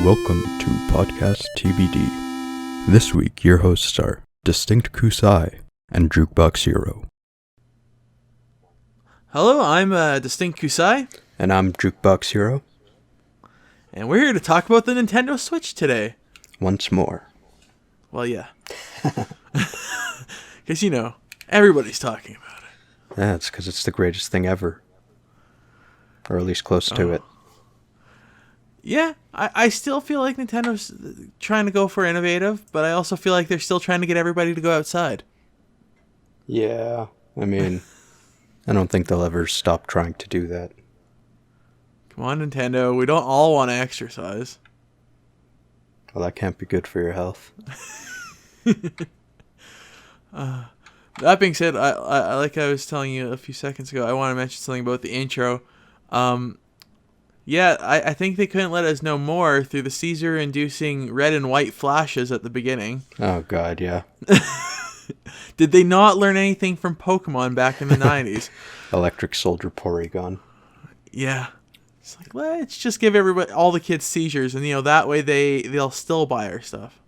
Welcome to PodcastTBD. This week, your hosts are Distinct Kusai and Jukebox Hero. Hello, I'm Distinct Kusai. And I'm Jukebox Hero. And we're here to talk about the Nintendo Switch today. Once more. Well, yeah. Because, you know, everybody's talking about it. Yeah, it's because it's the greatest thing ever. Or at least close to it. Yeah, I still feel like Nintendo's trying to go for innovative, but I also feel like they're still trying to get everybody to go outside. Yeah, I mean, I don't think they'll ever stop trying to do that. Come on, Nintendo. We don't all want to exercise. Well, that can't be good for your health. That being said, I like I was telling you a few seconds ago, I want to mention something about the intro. Yeah, I think they couldn't let us know more through the seizure-inducing red and white flashes at the beginning. Oh, God, yeah. Did they not learn anything from Pokemon back in the 90s? Electric Soldier Porygon. Yeah. It's like, let's just give everybody, all the kids seizures, and, you know, that way they'll still buy our stuff.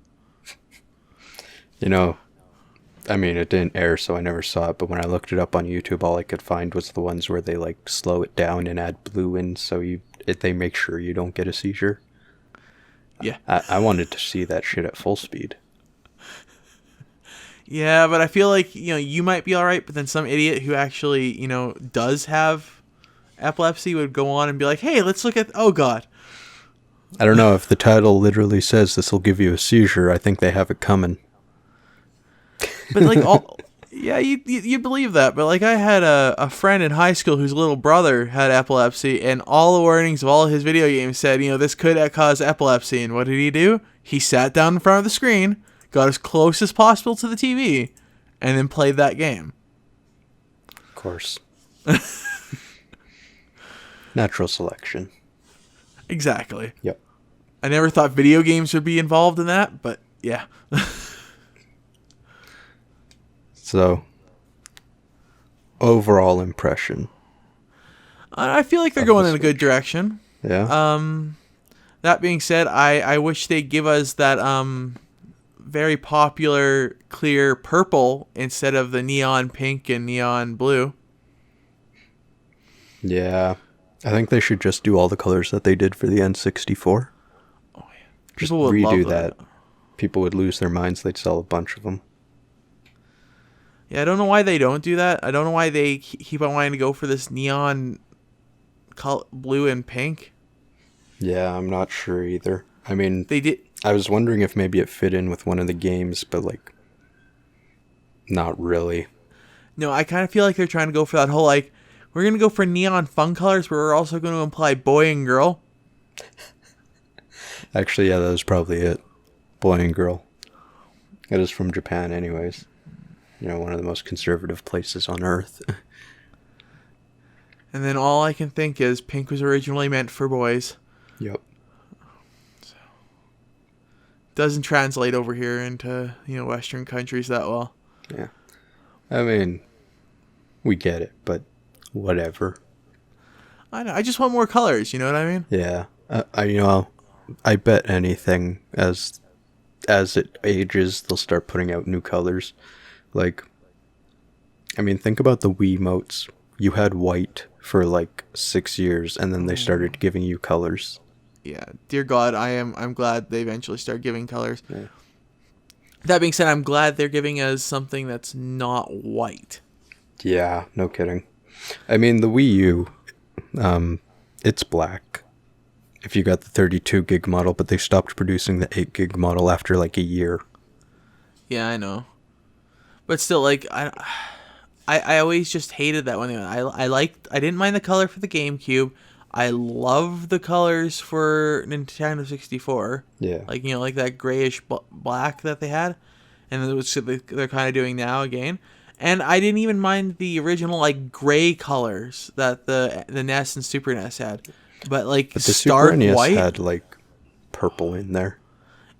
You know, I mean, it didn't air, so I never saw it, but when I looked it up on YouTube, all I could find was the ones where they, like, slow it down and add blue in, so they make sure you don't get a seizure. Yeah. I wanted to see that shit at full speed. Yeah, but I feel like, you know, you might be alright, but then some idiot who actually, you know, does have epilepsy would go on and be like, hey, let's look at, oh god. I don't know, if the title literally says this will give you a seizure, I think they have it coming. But like, yeah, you believe that, but like I had a friend in high school whose little brother had epilepsy, and all the warnings of all his video games said, you know, this could cause epilepsy, and what did he do? He sat down in front of the screen, got as close as possible to the TV, and then played that game. Of course. Natural selection. Exactly. Yep. I never thought video games would be involved in that, but yeah. So, overall impression. I feel like they're going in a good direction. Yeah. That being said, I wish they'd give us that very popular clear purple instead of the neon pink and neon blue. Yeah. I think they should just do all the colors that they did for the N64. Oh, yeah. Just People would redo love that. People would lose their minds. They'd sell a bunch of them. Yeah, I don't know why they don't do that. I don't know why they keep on wanting to go for this neon blue and pink. Yeah, I'm not sure either. I mean, they did. I was wondering if maybe it fit in with one of the games, but like, not really. No, I kind of feel like they're trying to go for that whole, like, we're going to go for neon fun colors, but we're also going to imply boy and girl. Actually, yeah, that was probably it. Boy and girl. It is from Japan anyways. You know, one of the most conservative places on Earth. And then all I can think is pink was originally meant for boys. Yep. So, doesn't translate over here into, you know, Western countries that well. Yeah. I mean, we get it, but whatever. I know. I just want more colors, you know what I mean? Yeah. I bet anything as it ages, they'll start putting out new colors. Like, I mean, think about the Wiimotes. You had white for like 6 years, and then they started giving you colors. Yeah, dear God, I'm glad they eventually start giving colors. Yeah. That being said, I'm glad they're giving us something that's not white. Yeah, no kidding. I mean, the Wii U, it's black. If you got the 32 gig model, but they stopped producing the 8 gig model after like a year. Yeah, I know. But still, like, I always just hated that one. I didn't mind the color for the GameCube. I love the colors for Nintendo 64. Yeah. Like, you know, like that grayish black that they had. And they're kind of doing now again. And I didn't even mind the original, like, gray colors that the NES and Super NES had. But, like, but the stark Super NES white had, like, purple in there.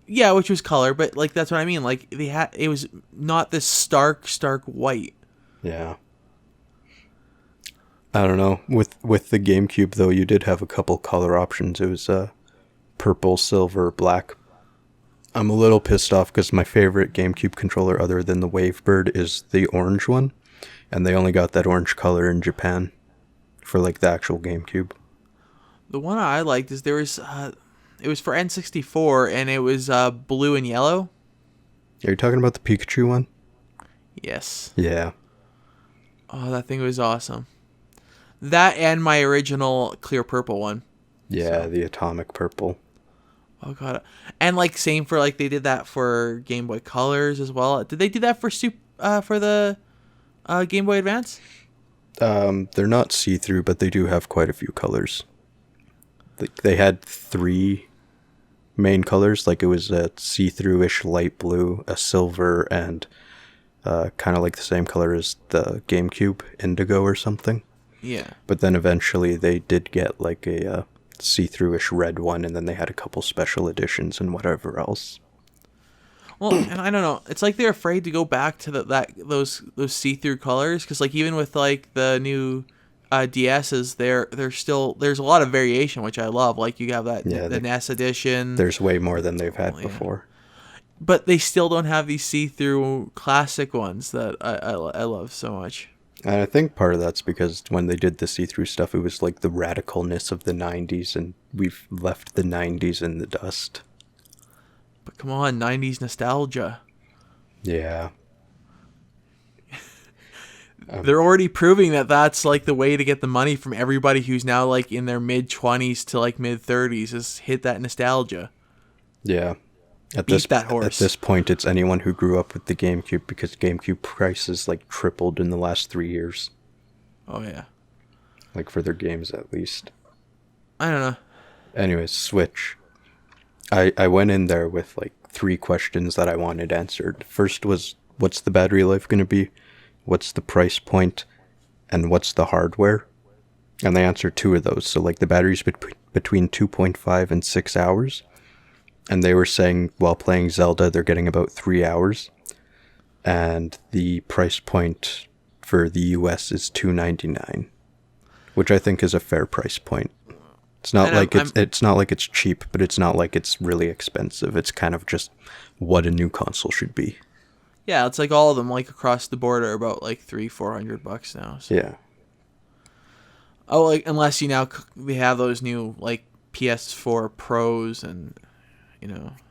Yeah, which was color, but like that's what I mean. Like it was not this stark white. Yeah. I don't know. With the GameCube though, you did have a couple color options. It was purple, silver, black. I'm a little pissed off because my favorite GameCube controller other than the Wavebird is the orange one. And they only got that orange color in Japan for like the actual GameCube. The one I liked is there was, it was for N64 and it was blue and yellow. Are you talking about the Pikachu one? Yes. Yeah. Oh, that thing was awesome. That and my original clear purple one. Yeah, So. the atomic purple. Oh god. And like same for like they did that for Game Boy Colors as well. Did they do that for the Game Boy Advance? They're not see-through, but they do have quite a few colors. They had 3 main colors, like it was a see-through-ish light blue, a silver, and kind of like the same color as the GameCube, indigo or something. Yeah. But then eventually they did get like a see-through-ish red one, and then they had a couple special editions and whatever else. Well, and I don't know. It's like they're afraid to go back to those see-through colors because like even with like the new DSs, there's a lot of variation, which I love. Like you have the NES edition. There's way more than they've had before. But they still don't have these see-through classic ones that I love so much. And I think part of that's because when they did the see-through stuff, it was like the radicalness of the 90s, and we've left the 90s in the dust. But come on, 90s nostalgia. Yeah. They're already proving that that's like the way to get the money from everybody who's now like in their mid-20s to like mid-30s is hit that nostalgia. Yeah. Beat that horse. At this point, it's anyone who grew up with the GameCube because GameCube prices like tripled in the last 3 years. Oh, yeah. Like for their games, at least. I don't know. Anyways, Switch. I went in there with like 3 questions that I wanted answered. First was, what's the battery life going to be? What's the price point? And what's the hardware? And they answered 2 of those. So like the battery's between 2.5 and 6 hours. And they were saying while playing Zelda, they're getting about 3 hours. And the price point for the US is $299, which I think is a fair price point. It's not it's not like it's cheap, but it's not like it's really expensive. It's kind of just what a new console should be. Yeah, it's like all of them, like across the board, are about like $300-$400 now. So. Yeah. Oh, like unless they have those new like PS4 Pros and.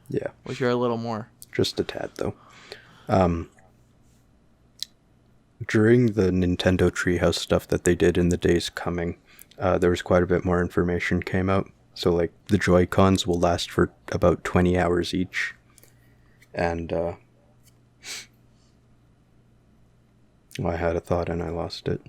Yeah. Which are a little more. Just a tad, though. During the Nintendo Treehouse stuff that they did in the days coming, there was quite a bit more information came out. So, like, the Joy-Cons will last for about 20 hours each. And, I had a thought and I lost it.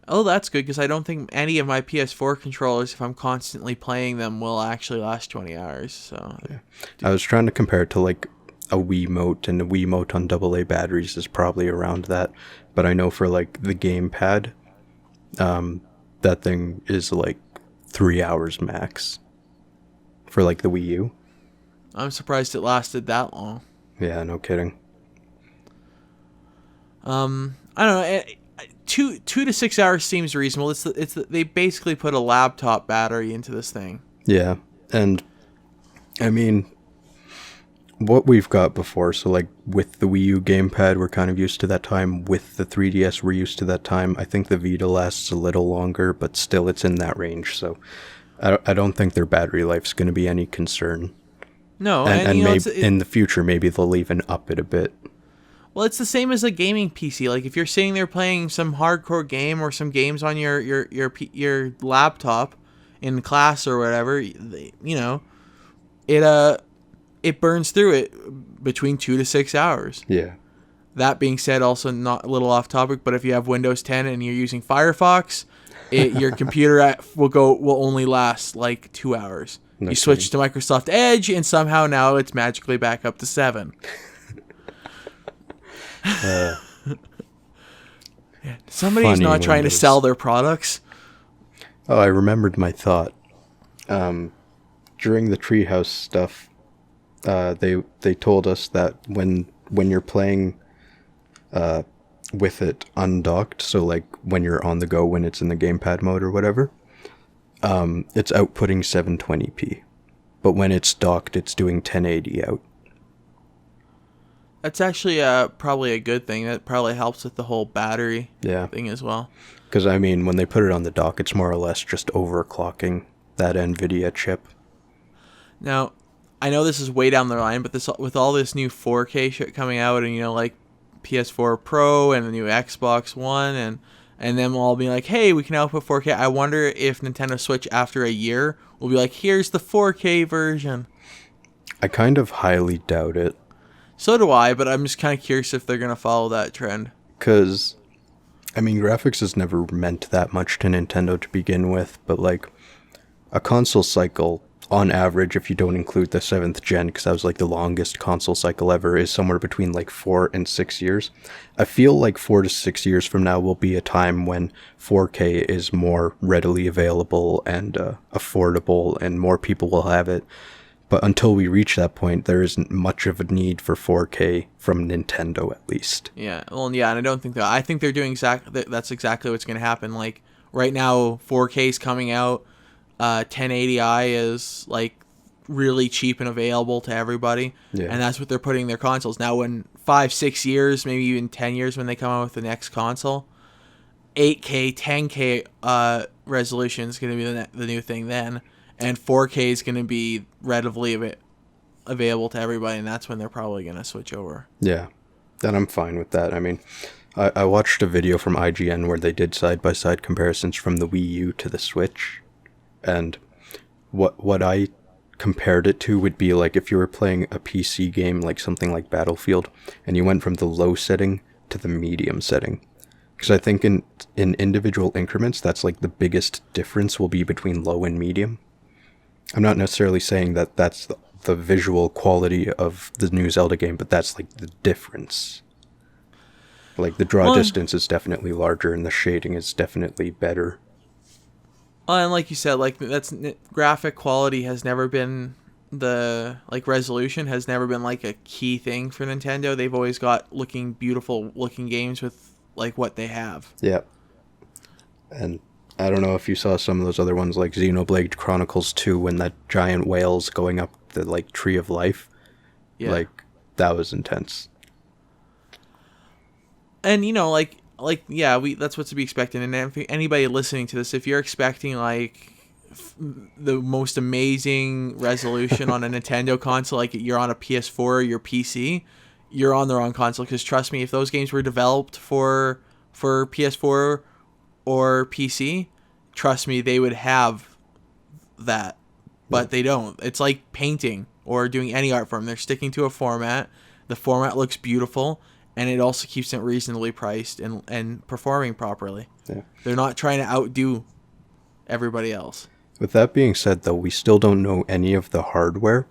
Oh, that's good, because I don't think any of my PS4 controllers, if I'm constantly playing them, will actually last 20 hours. So yeah. I was trying to compare it to, like, a Wiimote, and a Wiimote on AA batteries is probably around that. But I know for, like, the gamepad, that thing is, like, 3 hours max for, like, the Wii U. I'm surprised it lasted that long. Yeah, no kidding. I don't know. 2 to 6 hours seems reasonable. They basically put a laptop battery into this thing. Yeah, and I mean, what we've got before, so like with the Wii U gamepad, we're kind of used to that time. With the 3DS, we're used to that time. I think the Vita lasts a little longer, but still it's in that range. So I don't think their battery life's going to be any concern. No, and maybe in the future, maybe they'll even up it a bit. Well, it's the same as a gaming PC. Like if you're sitting there playing some hardcore game or some games on your laptop in class or whatever, it burns through it between 2 to 6 hours. Yeah. That being said, also not a little off topic, but if you have Windows 10 and you're using Firefox, your computer will only last like 2 hours. No you switch to Microsoft Edge, and somehow now it's magically back up to 7. Yeah, somebody's not trying to sell their products. Oh, I remembered my thought. During the Treehouse stuff, they told us that when you're playing with it undocked, so like when you're on the go, when it's in the gamepad mode or whatever, it's outputting 720p. but when it's docked, it's doing 1080 out. That's actually probably a good thing. That probably helps with the whole battery thing as well. Because, I mean, when they put it on the dock, it's more or less just overclocking that NVIDIA chip. Now, I know this is way down the line, but this with all this new 4K shit coming out, and like PS4 Pro and the new Xbox One, and them all being like, hey, we can output 4K. I wonder if Nintendo Switch after a year will be like, here's the 4K version. I kind of highly doubt it. So do I, but I'm just kind of curious if they're going to follow that trend. Because, I mean, graphics has never meant that much to Nintendo to begin with, but like a console cycle, on average, if you don't include the 7th gen, because that was like the longest console cycle ever, is somewhere between like 4 and 6 years. I feel like 4 to 6 years from now will be a time when 4K is more readily available and affordable, and more people will have it. But until we reach that point, there isn't much of a need for 4K from Nintendo, at least. Yeah, well, yeah, and I don't think that. I think they're doing that's exactly what's going to happen. Like right now, 4K is coming out. 1080i is like really cheap and available to everybody, and that's what they're putting in their consoles. Now, when 5-6 years, maybe even 10 years, when they come out with the next console, 8K, 10K resolution is going to be the new thing then, and 4K is going to be readily available to everybody, and that's when they're probably going to switch over. Yeah, then I'm fine with that. I mean, I watched a video from IGN where they did side-by-side comparisons from the Wii U to the Switch. And what I compared it to would be like if you were playing a PC game, like something like Battlefield, and you went from the low setting to the medium setting. Because I think in individual increments, that's like the biggest difference will be between low and medium. I'm not necessarily saying that that's the visual quality of the new Zelda game, but that's like the difference. Like the draw distance is definitely larger and the shading is definitely better. And like you said, like graphic quality has never been resolution has never been like a key thing for Nintendo. They've always got beautiful looking games with like what they have. Yeah. And I don't know if you saw some of those other ones like Xenoblade Chronicles 2 when that giant whale's going up the like Tree of Life. Yeah. Like that was intense. And that's what's to be expected. And if anybody listening to this, if you're expecting like the most amazing resolution on a Nintendo console, like you're on a PS4 or your PC, you're on the wrong console. Because trust me, if those games were developed for PS4 or PC, trust me, they would have that. But they don't. It's like painting or doing any art form. They're sticking to a format. The format looks beautiful. And it also keeps it reasonably priced and performing properly. Yeah. They're not trying to outdo everybody else. With that being said, though, we still don't know any of the hardware.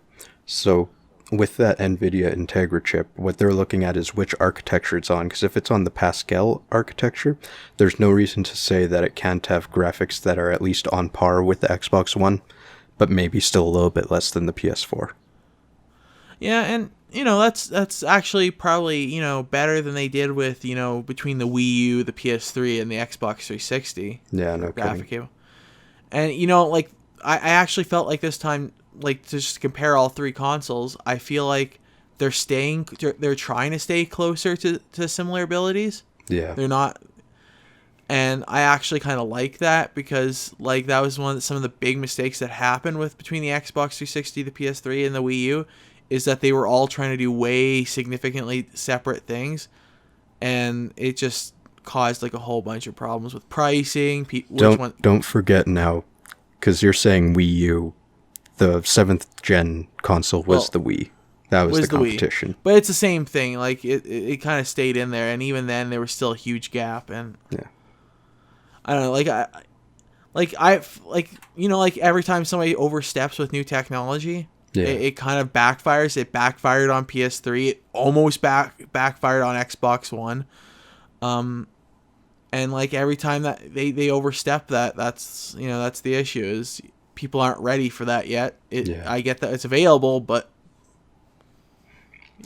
So with that NVIDIA Integra chip, what they're looking at is which architecture it's on. Because if it's on the Pascal architecture, there's no reason to say that it can't have graphics that are at least on par with the Xbox One, but maybe still a little bit less than the PS4. Yeah, and that's actually probably, better than they did with, between the Wii U, the PS3, and the Xbox 360. Yeah, no graphic kidding. And, like, I actually felt like this time, like, to just compare all three consoles, I feel like they're trying to stay closer to similar abilities. Yeah. They're not. And I actually kind of like that because, like, that was some of the big mistakes that happened between the Xbox 360, the PS3, and the Wii U. Is that they were all trying to do way significantly separate things, and it just caused like a whole bunch of problems with pricing. Don't forget now, because you're saying Wii U, the 7th gen console was the Wii. That was the competition. But it's the same thing. Like it kind of stayed in there, and even then there was still a huge gap. And yeah, I don't know. Like every time somebody oversteps with new technology. Yeah. It kind of backfires. It backfired on PS3. It almost backfired on Xbox One. And like every time that they overstep that's the issue is people aren't ready for that yet. I get that it's available, but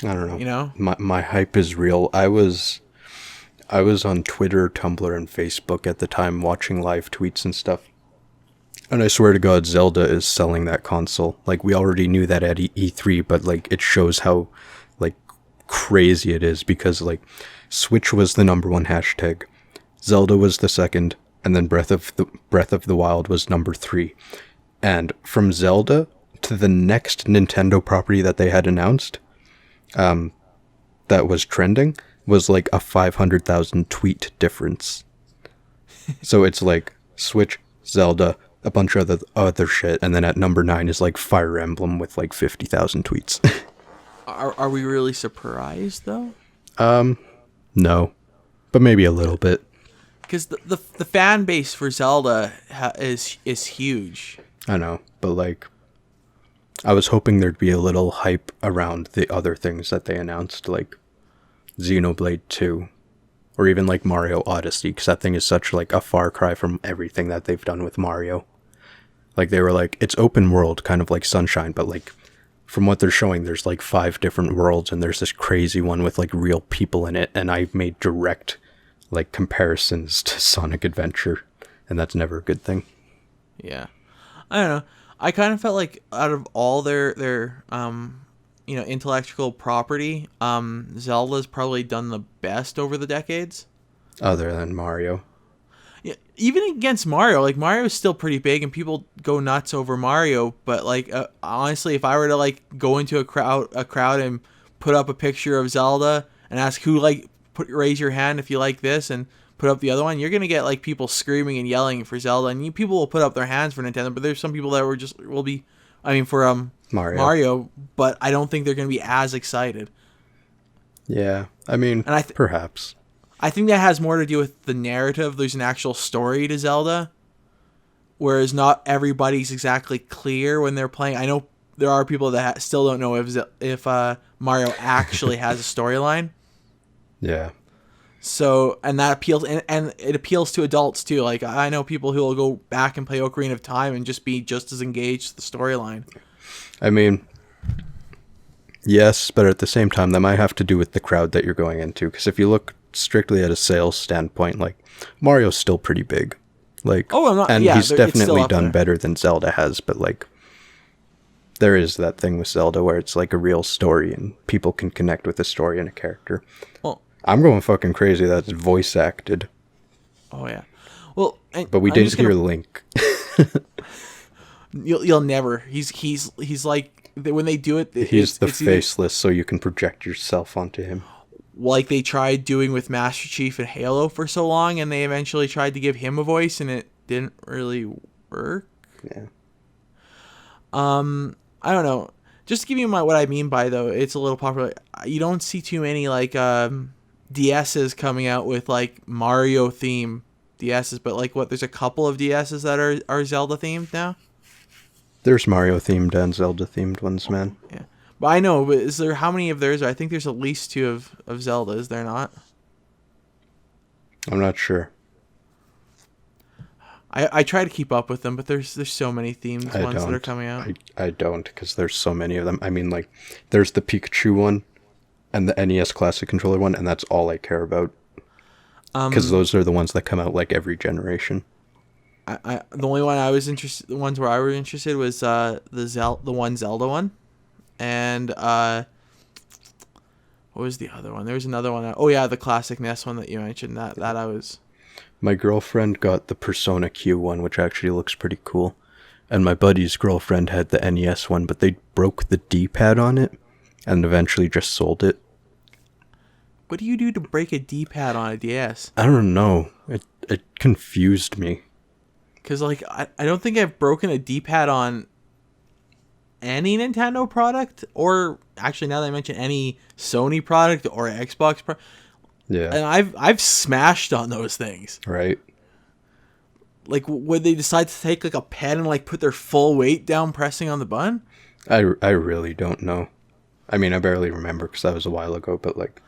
I don't know. My hype is real. I was on Twitter, Tumblr, and Facebook at the time watching live tweets and stuff. And I swear to God, Zelda is selling that console. Like, we already knew that at E3, but, like, it shows how, like, crazy it is because, like, Switch was the number one hashtag, Zelda was the second, and then Breath of the Wild was number 3. And from Zelda to the next Nintendo property that they had announced, that was trending, was like a 500,000 tweet difference. So it's like Switch, Zelda, a bunch of other shit, and then at number 9 is like Fire Emblem with like 50,000 tweets. Are we really surprised though? No, but maybe a little bit. Because the fan base for Zelda is huge. I know, but like, I was hoping there'd be a little hype around the other things that they announced, like Xenoblade 2, or even like Mario Odyssey, because that thing is such like a far cry from everything that they've done with Mario. Like, they were like, it's open world, kind of like Sunshine, but like, from what they're showing, there's like 5 different worlds, and there's this crazy one with like real people in it, and I made direct like comparisons to Sonic Adventure, and that's never a good thing. Yeah, I don't know. I kind of felt like out of all their intellectual property, Zelda's probably done the best over the decades. Other than Mario. Yeah, even against Mario, like Mario's still pretty big and people go nuts over Mario. But like honestly, if I were to like go into a crowd and put up a picture of Zelda and ask who raise your hand if you like this and put up the other one, you're gonna get like people screaming and yelling for Zelda, and people will put up their hands for Nintendo. But there's some people that will be for Mario, but I don't think they're gonna be as excited. Yeah, I mean, and perhaps. I think that has more to do with the narrative. There's an actual story to Zelda, whereas not everybody's exactly clear when they're playing. I know there are people that still don't know if Mario actually has a storyline. Yeah. So, and that appeals, and it appeals to adults too. Like, I know people who will go back and play Ocarina of Time and just be just as engaged with the storyline. I mean, yes, but at the same time, that might have to do with the crowd that you're going into. Because if you look strictly at a sales standpoint, like, Mario's still pretty big. Like, he's definitely done better than Zelda has, but like, there is that thing with Zelda where it's like a real story and people can connect with the story and a character. Well, I'm going fucking crazy that's voice acted. Oh yeah. Well, but we didn't hear Link. You'll never. He's like, when they do it, he's the faceless, so you can project yourself onto him. Like they tried doing with Master Chief and Halo for so long, and they eventually tried to give him a voice, and it didn't really work. Yeah. I don't know. Just to give you what I mean by, though, it's a little popular. You don't see too many like DSs coming out with like Mario theme DSs, but like there's a couple of DSs that are Zelda themed now. There's Mario themed and Zelda themed ones, man. Yeah. But I know, but is there, how many of theirs? I think there's at least 2 of Zelda, is there not? I'm not sure. I try to keep up with them, but there's so many themed ones that are coming out. I don't, because there's so many of them. I mean, like, there's the Pikachu one and the NES Classic Controller one, and that's all I care about. Because those are the ones that come out like every generation. The only one I was interested, the ones where I was interested was the one Zelda one. And what was the other one? There was another one. Oh yeah, the classic NES one that you mentioned. That I was. My girlfriend got the Persona Q one, which actually looks pretty cool, and my buddy's girlfriend had the NES one, but they broke the D-pad on it, and eventually just sold it. What do you do to break a D-pad on a DS? I don't know. It confused me. Cause like I don't think I've broken a D-pad on any Nintendo product, or actually now that I mention any Sony product or Xbox product. Yeah. And I've smashed on those things. Right. Like, would they decide to take like a pen and like put their full weight down pressing on the button? I really don't know. I mean, I barely remember because that was a while ago, but like,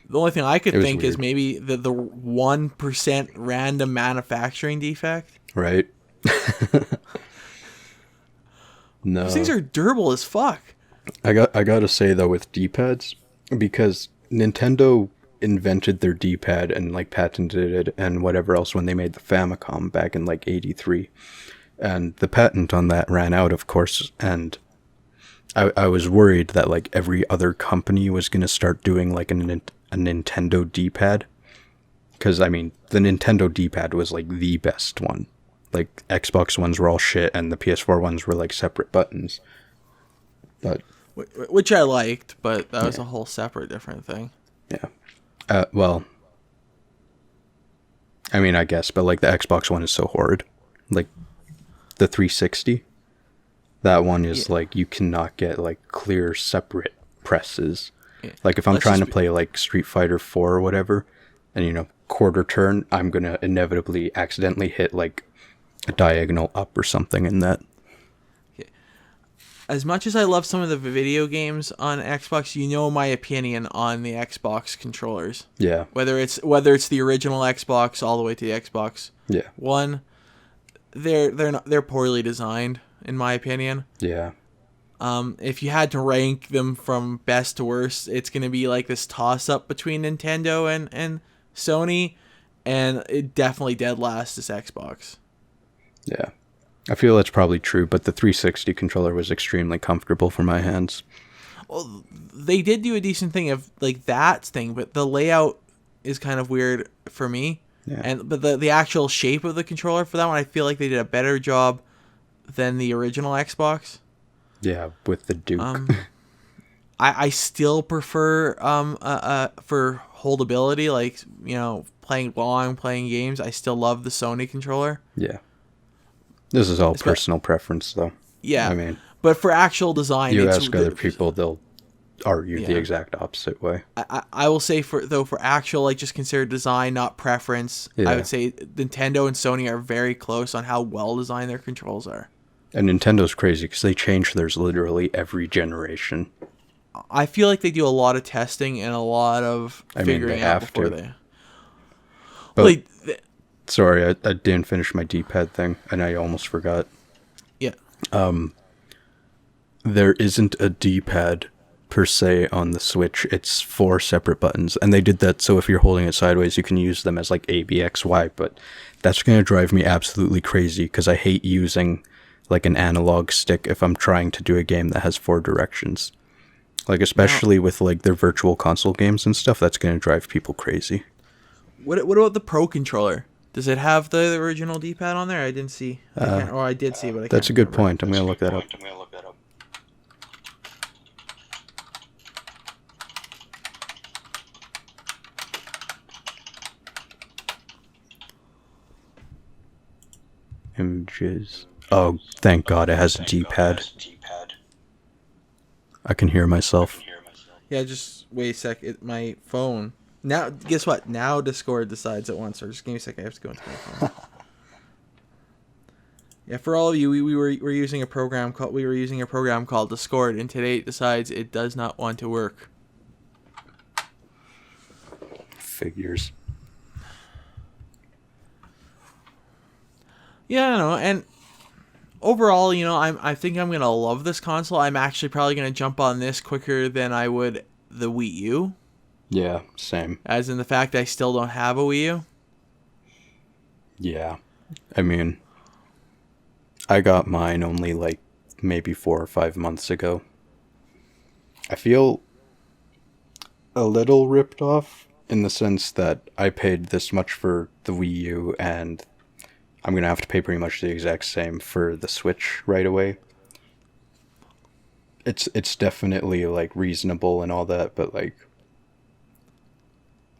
the only thing I could think is maybe the 1% random manufacturing defect. Right. No. These things are durable as fuck. I gotta say though, with D-pads, because Nintendo invented their D-pad and like patented it and whatever else when they made the Famicom back in like 83. And the patent on that ran out, of course, and I was worried that like every other company was going to start doing like a Nintendo D-pad. Because, I mean, the Nintendo D-pad was like the best one. Like, Xbox ones were all shit, and the PS4 ones were like separate buttons. But which I liked, but that was a whole separate different thing. Yeah. Well, I mean, I guess, but like the Xbox one is so horrid. Like, the 360, that one is like, you cannot get like clear separate presses. Yeah. Like, if I'm trying to play like Street Fighter 4 or whatever, and, you know, quarter turn, I'm going to inevitably accidentally hit like a diagonal up or something in that. As much as I love some of the video games on Xbox, you know my opinion on the Xbox controllers. Yeah. Whether it's the original Xbox all the way to the Xbox One, they're poorly designed in my opinion. Yeah. If you had to rank them from best to worst, it's going to be like this toss up between Nintendo and Sony, and it definitely dead last is Xbox. Yeah. I feel that's probably true, but the 360 controller was extremely comfortable for my hands. Well, they did do a decent thing of like that thing, but the layout is kind of weird for me. Yeah. But the actual shape of the controller for that one, I feel like they did a better job than the original Xbox. Yeah, with the Duke. I still prefer for holdability, like, you know, playing games. I still love the Sony controller. Yeah. This is all personal preference, though. Yeah, I mean, but for actual design, you ask other people, they'll argue the exact opposite way. I will say for actual, like, just considered design, not preference. Yeah. I would say Nintendo and Sony are very close on how well designed their controls are. And Nintendo's crazy because they change theirs literally every generation. I feel like they do a lot of testing and a lot of figuring out before they. But, sorry, I didn't finish my D-pad thing, and I almost forgot. Yeah. There isn't a D-pad per se on the Switch. It's 4 separate buttons, and they did that so if you're holding it sideways, you can use them as like A, B, X, Y. But that's gonna drive me absolutely crazy because I hate using like an analog stick if I'm trying to do a game that has 4 directions. Like, especially with like their virtual console games and stuff, that's gonna drive people crazy. What about the Pro controller? Does it have the original D-pad on there? I didn't see. I did see, but I can't. That's a good point. I'm gonna look that up. Images. Oh, thank God it has a D-pad. I can hear myself. Yeah, just wait a sec. My phone. Now, guess what? Now Discord decides at once. Or just give me a second. I have to go into my phone. Yeah, for all of you, we were using a program called Discord, and today it decides it does not want to work. Figures. Yeah, I know. And overall, you know, I think I'm gonna love this console. I'm actually probably gonna jump on this quicker than I would the Wii U. Yeah, same. As in the fact I still don't have a Wii U. Yeah. I mean, I got mine only like maybe 4 or 5 months ago. I feel a little ripped off in the sense that I paid this much for the Wii U and I'm going to have to pay pretty much the exact same for the Switch right away. It's definitely like reasonable and all that, but like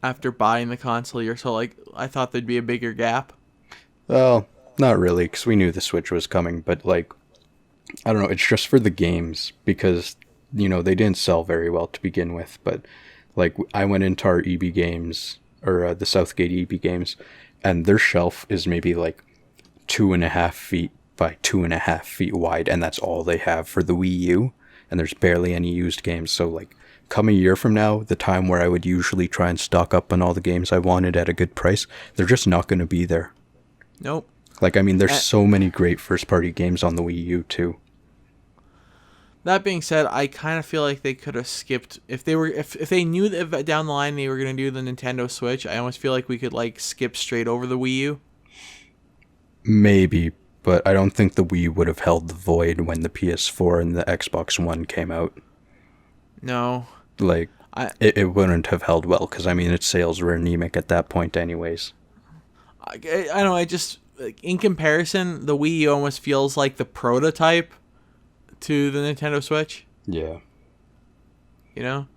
after buying the console, you're so like, I thought there'd be a bigger gap. Well, not really, because we knew the Switch was coming, but like, I don't know, it's just for the games, because, you know, they didn't sell very well to begin with, but like, I went into our EB Games, or the Southgate EB Games, and their shelf is maybe like 2.5 feet by 2.5 feet wide, and that's all they have for the Wii U, and there's barely any used games, so like, come a year from now, the time where I would usually try and stock up on all the games I wanted at a good price, they're just not going to be there. Nope. Like, I mean, there's so many great first-party games on the Wii U, too. That being said, I kind of feel like they could have skipped... If they knew that down the line they were going to do the Nintendo Switch, I almost feel like we could, like, skip straight over the Wii U. Maybe, but I don't think the Wii would have held the void when the PS4 and the Xbox One came out. No. Like, I it wouldn't have held well, because, I mean, its sales were anemic at that point anyways. I don't know, I just, like, in comparison, the Wii U almost feels like the prototype to the Nintendo Switch. Yeah. You know?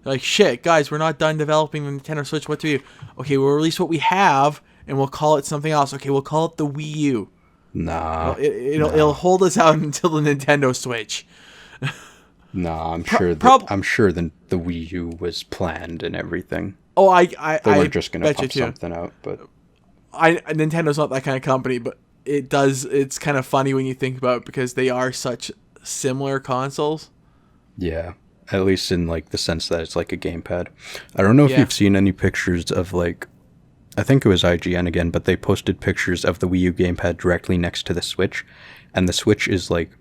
Like, shit, guys, we're not done developing the Nintendo Switch. What do we do? Okay, we'll release what we have, and we'll call it something else. Okay, we'll call it the Wii U. Nah. Well, it'll hold us out until the Nintendo Switch. Nah, I'm sure the Wii U was planned and everything. Oh, They weren't just gonna pump too. something out, but Nintendo's not that kind of company, but it's kind of funny when you think about it because they are such similar consoles. yeah. At least in, like, the sense that it's like a gamepad. I don't know if you've seen any pictures of, like, I think it was IGN again, but they posted pictures of the Wii U gamepad directly next to the Switch, and the Switch is, like,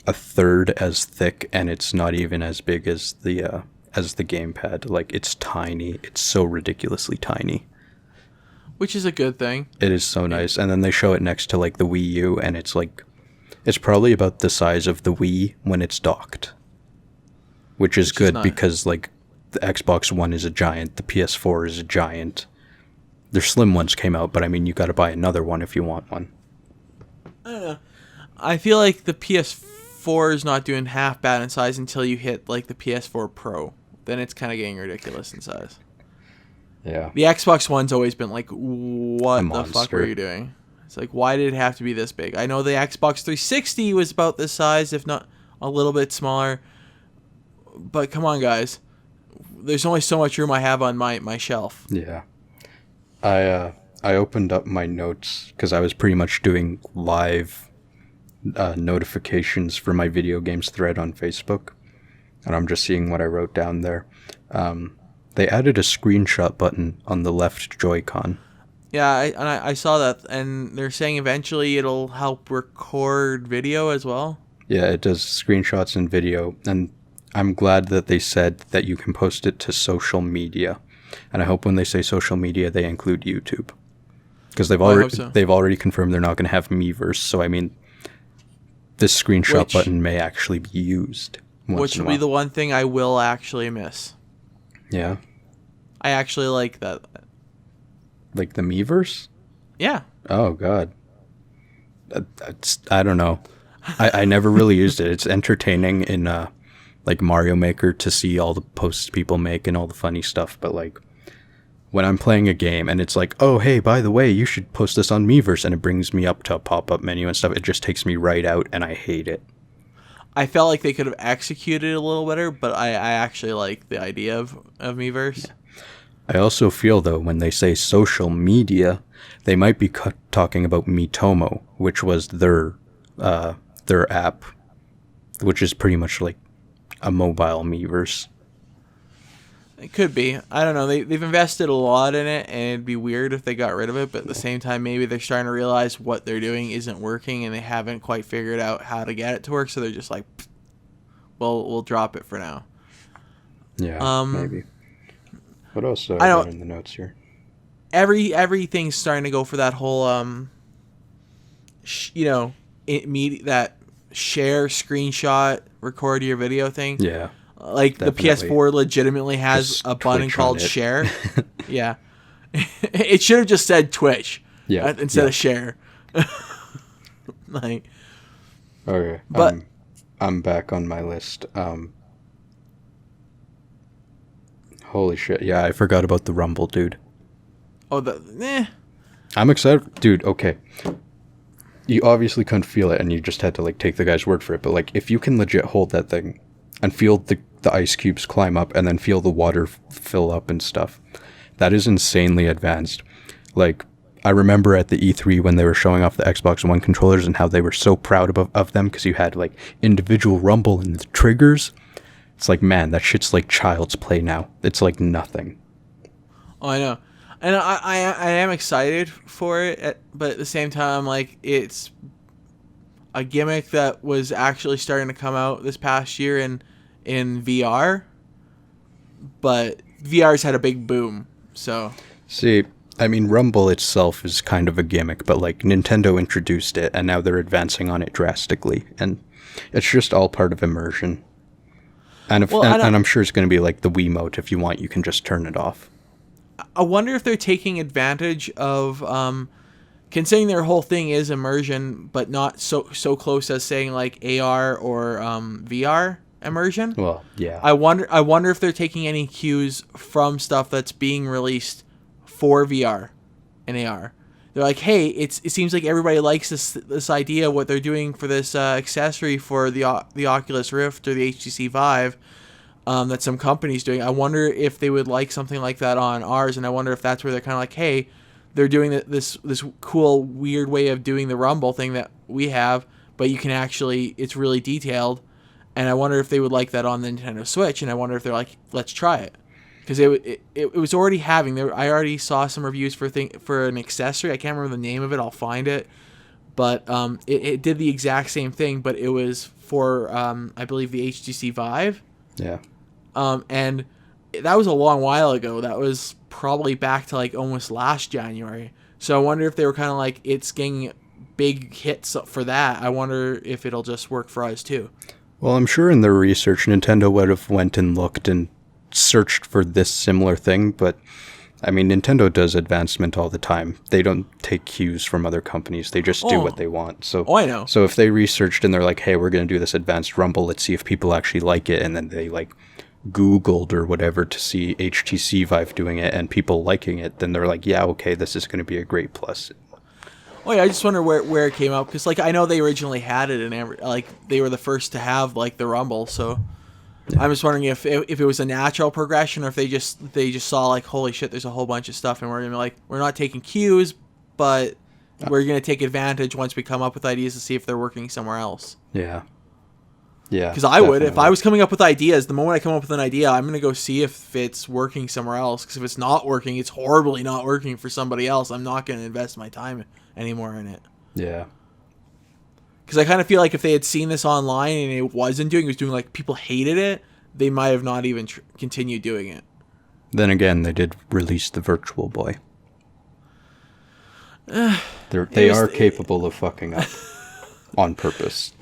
a third as thick, and it's not even as big as the gamepad. Like, it's tiny. It's so ridiculously tiny. Which is a good thing. It is so nice. And then they show it next to, like, the Wii U, and it's, like, it's probably about the size of the Wii when it's docked. Which is good because, like, the Xbox One is a giant, the PS4 is a giant. Their slim ones came out, but I mean, you got to buy another one if you want one. I don't know. I feel like the PS4 is not doing half bad in size until you hit, like, the PS4 Pro. Then it's kind of getting ridiculous in size. Yeah. The Xbox One's always been like, what the monster. fuck were you doing? It's like, why did it have to be this big? I know the Xbox 360 was about this size, if not a little bit smaller. But come on, guys. There's only so much room I have on my shelf. Yeah. I opened up my notes because I was pretty much doing live notifications for my video games thread on Facebook. And I'm just seeing what I wrote down there. They added a screenshot button on the left Joy-Con. Yeah, I saw that. And they're saying eventually it'll help record video as well. Yeah, it does screenshots and video. And I'm glad that they said that you can post it to social media. And I hope when they say social media, they include YouTube. Because they've already confirmed they're not going to have Miiverse. So, I mean, this screenshot button may actually be used. Which will be the one thing I will actually miss. Yeah. I actually like that. Like the Miiverse? Yeah. Oh, God. I don't know. I never really used it. It's entertaining in like Mario Maker to see all the posts people make and all the funny stuff. But, like, when I'm playing a game and it's like, oh, hey, by the way, you should post this on Miiverse, and it brings me up to a pop-up menu and stuff, it just takes me right out, and I hate it. I felt like they could have executed it a little better, but I actually like the idea of Miiverse. Yeah. I also feel, though, when they say social media, they might be talking about Miitomo, which was their app, which is pretty much like a mobile Miiverse. It could be. I don't know. They've invested a lot in it, and it'd be weird if they got rid of it. But at the same time, maybe they're starting to realize what they're doing isn't working, and they haven't quite figured out how to get it to work. So they're just like, well, we'll drop it for now. Yeah, maybe. What else I got in the notes here? Everything's starting to go for that whole, that share, screenshot, record your video thing. Yeah. Like, definitely. The PS4 legitimately has just a button called share. Yeah. It should have just said Twitch instead of share. Like, okay. But I'm back on my list. Holy shit. Yeah, I forgot about the Rumble, dude. Oh, I'm excited. Dude, okay. You obviously couldn't feel it, and you just had to, like, take the guy's word for it. But, like, if you can legit hold that thing and feel the ice cubes climb up and then feel the water fill up and stuff, that is insanely advanced. Like, I remember at the E3 when they were showing off the Xbox One controllers and how they were so proud of them because you had, like, individual rumble and the triggers. It's like, man, that shit's like child's play now. It's like nothing. Oh, I know. And I am excited for it, but at the same time, like, it's a gimmick that was actually starting to come out this past year in VR, but VR's had a big boom, so. See, I mean, Rumble itself is kind of a gimmick, but like Nintendo introduced it and now they're advancing on it drastically. And it's just all part of immersion. And, Well, I and don't. I'm sure it's going to be like the Wiimote. If you want, you can just turn it off. I wonder if they're taking advantage of, considering their whole thing is immersion, but not so close as saying like AR or VR immersion. Well, yeah. I wonder if they're taking any cues from stuff that's being released for VR and AR. They're like, hey, it seems like everybody likes this idea what they're doing for this accessory for the Oculus Rift or the HTC Vive. That some company's doing. I wonder if they would like something like that on ours, and I wonder if that's where they're kind of like, hey, they're doing this cool weird way of doing the Rumble thing that we have, but you can actually, it's really detailed, and I wonder if they would like that on the Nintendo Switch, and I wonder if they're like, let's try it, because it was already having there. I already saw some reviews for an accessory. I can't remember the name of it. I'll find it, but it did the exact same thing, but it was for I believe the HTC Vive. Yeah. And that was a long while ago. That was probably back to like almost last January. So I wonder if they were kind of like, it's getting big hits for that. I wonder if it'll just work for us too. Well, I'm sure in their research, Nintendo would have went and looked and searched for this similar thing, but I mean, Nintendo does advancement all the time. They don't take cues from other companies. They just do what they want. So, I know. So if they researched and they're like, hey, we're going to do this advanced Rumble, let's see if people actually like it, and then they like Googled or whatever to see HTC Vive doing it and people liking it, then they're like, yeah, okay, this is going to be a great plus. Oh yeah, I just wonder where it came out, because like I know they originally had it and like they were the first to have like the Rumble, so yeah. I'm just wondering if it was a natural progression or if they just saw like, holy shit, there's a whole bunch of stuff and we're gonna be like, we're not taking cues, but we're gonna take advantage once we come up with ideas to see if they're working somewhere else. Yeah. Yeah, because I would, if I was coming up with ideas, the moment I come up with an idea, I'm going to go see if it's working somewhere else. Because if it's not working, it's horribly not working for somebody else. I'm not going to invest my time anymore in it. Yeah. Because I kind of feel like if they had seen this online and it wasn't doing, it was doing like people hated it, they might have not even continued doing it. Then again, they did release the Virtual Boy. They are capable of fucking up on purpose.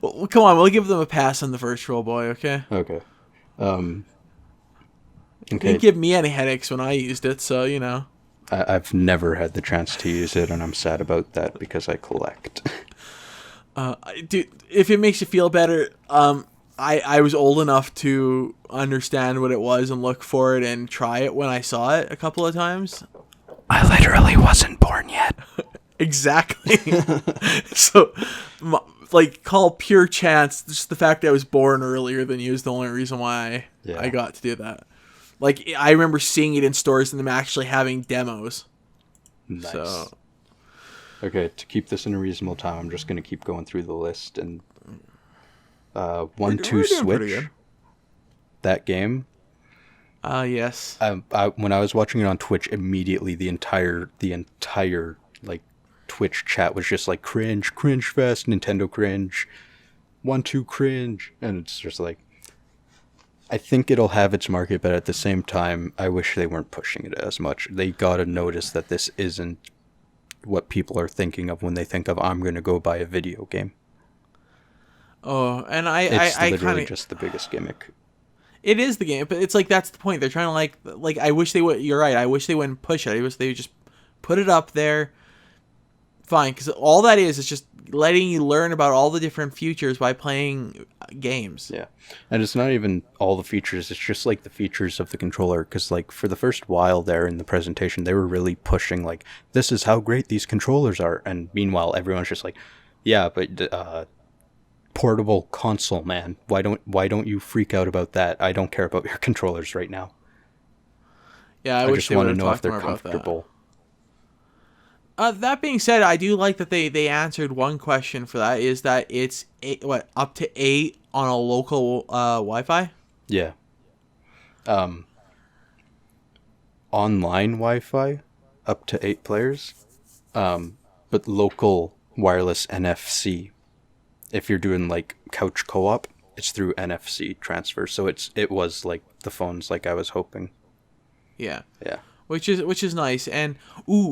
Well, come on, we'll give them a pass on the Virtual Boy, okay? Okay. It didn't give me any headaches when I used it, so, you know. I've never had the chance to use it, and I'm sad about that because I collect. Dude, if it makes you feel better, I was old enough to understand what it was and look for it and try it when I saw it a couple of times. I literally wasn't born yet. Exactly. So, like, call pure chance. Just the fact that I was born earlier than you is the only reason why I got to do that. Like, I remember seeing it in stores and them actually having demos. Nice. So. Okay, to keep this in a reasonable time, I'm just going to keep going through the list. And 1-2 Switch, that game. Yes. When I was watching it on Twitch, immediately the entire like Twitch chat was just like cringe fest, Nintendo cringe, 1-2 cringe, and it's just like, I think it'll have its market, but at the same time, I wish they weren't pushing it as much. They gotta notice that this isn't what people are thinking of when they think of, I'm gonna go buy a video game. Oh, and it's I literally kind of just the biggest gimmick. It is the game, but it's like that's the point. They're trying to like I wish they would. You're right. I wish they wouldn't push it. I wish they would just put it up there. Fine, because all that is just letting you learn about all the different features by playing games. Yeah, and it's not even all the features. It's just like the features of the controller. Because like for the first while there in the presentation, they were really pushing like, this is how great these controllers are. And meanwhile, everyone's just like, yeah, but portable console, man. Why don't you freak out about that? I don't care about your controllers right now. Yeah, I wish just want to know if they're comfortable. That being said, I do like that they answered one question for that. Is that it's up to 8 on a local Wi-Fi? Yeah. Online Wi-Fi, up to 8 players. But local wireless NFC. If you're doing like couch co-op, it's through NFC transfer. So it was like the phones like I was hoping. Yeah. Yeah. Which is nice. And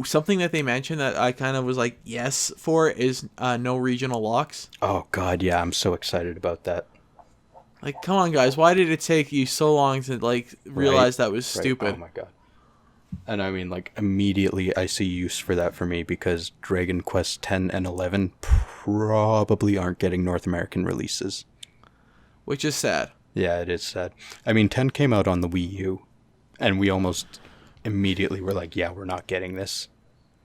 something that they mentioned that I kind of was like yes for is no regional locks. Oh God, yeah, I'm so excited about that. Like, come on, guys, why did it take you so long to like realize that was Right. stupid? Oh my God. And I mean, like, immediately I see use for that for me because Dragon Quest 10 and 11 probably aren't getting North American releases. Which is sad. Yeah, it is sad. I mean, 10 came out on the Wii U, and we almost immediately were like, yeah, we're not getting this.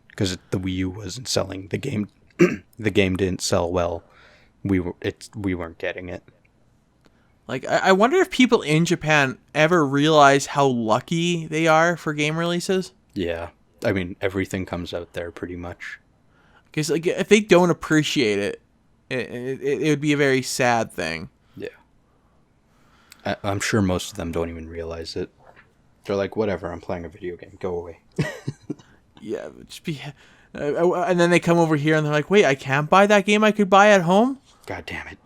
Because the Wii U wasn't selling. The game the game didn't sell well. We weren't getting it. Like, I wonder if people in Japan ever realize how lucky they are for game releases. Yeah. I mean, everything comes out there pretty much. Because like, if they don't appreciate it, it would be a very sad thing. Yeah. I'm sure most of them don't even realize it. They're like, whatever, I'm playing a video game. Go away. Yeah, just be... and then they come over here and they're like, wait, I can't buy that game I could buy at home? God damn it.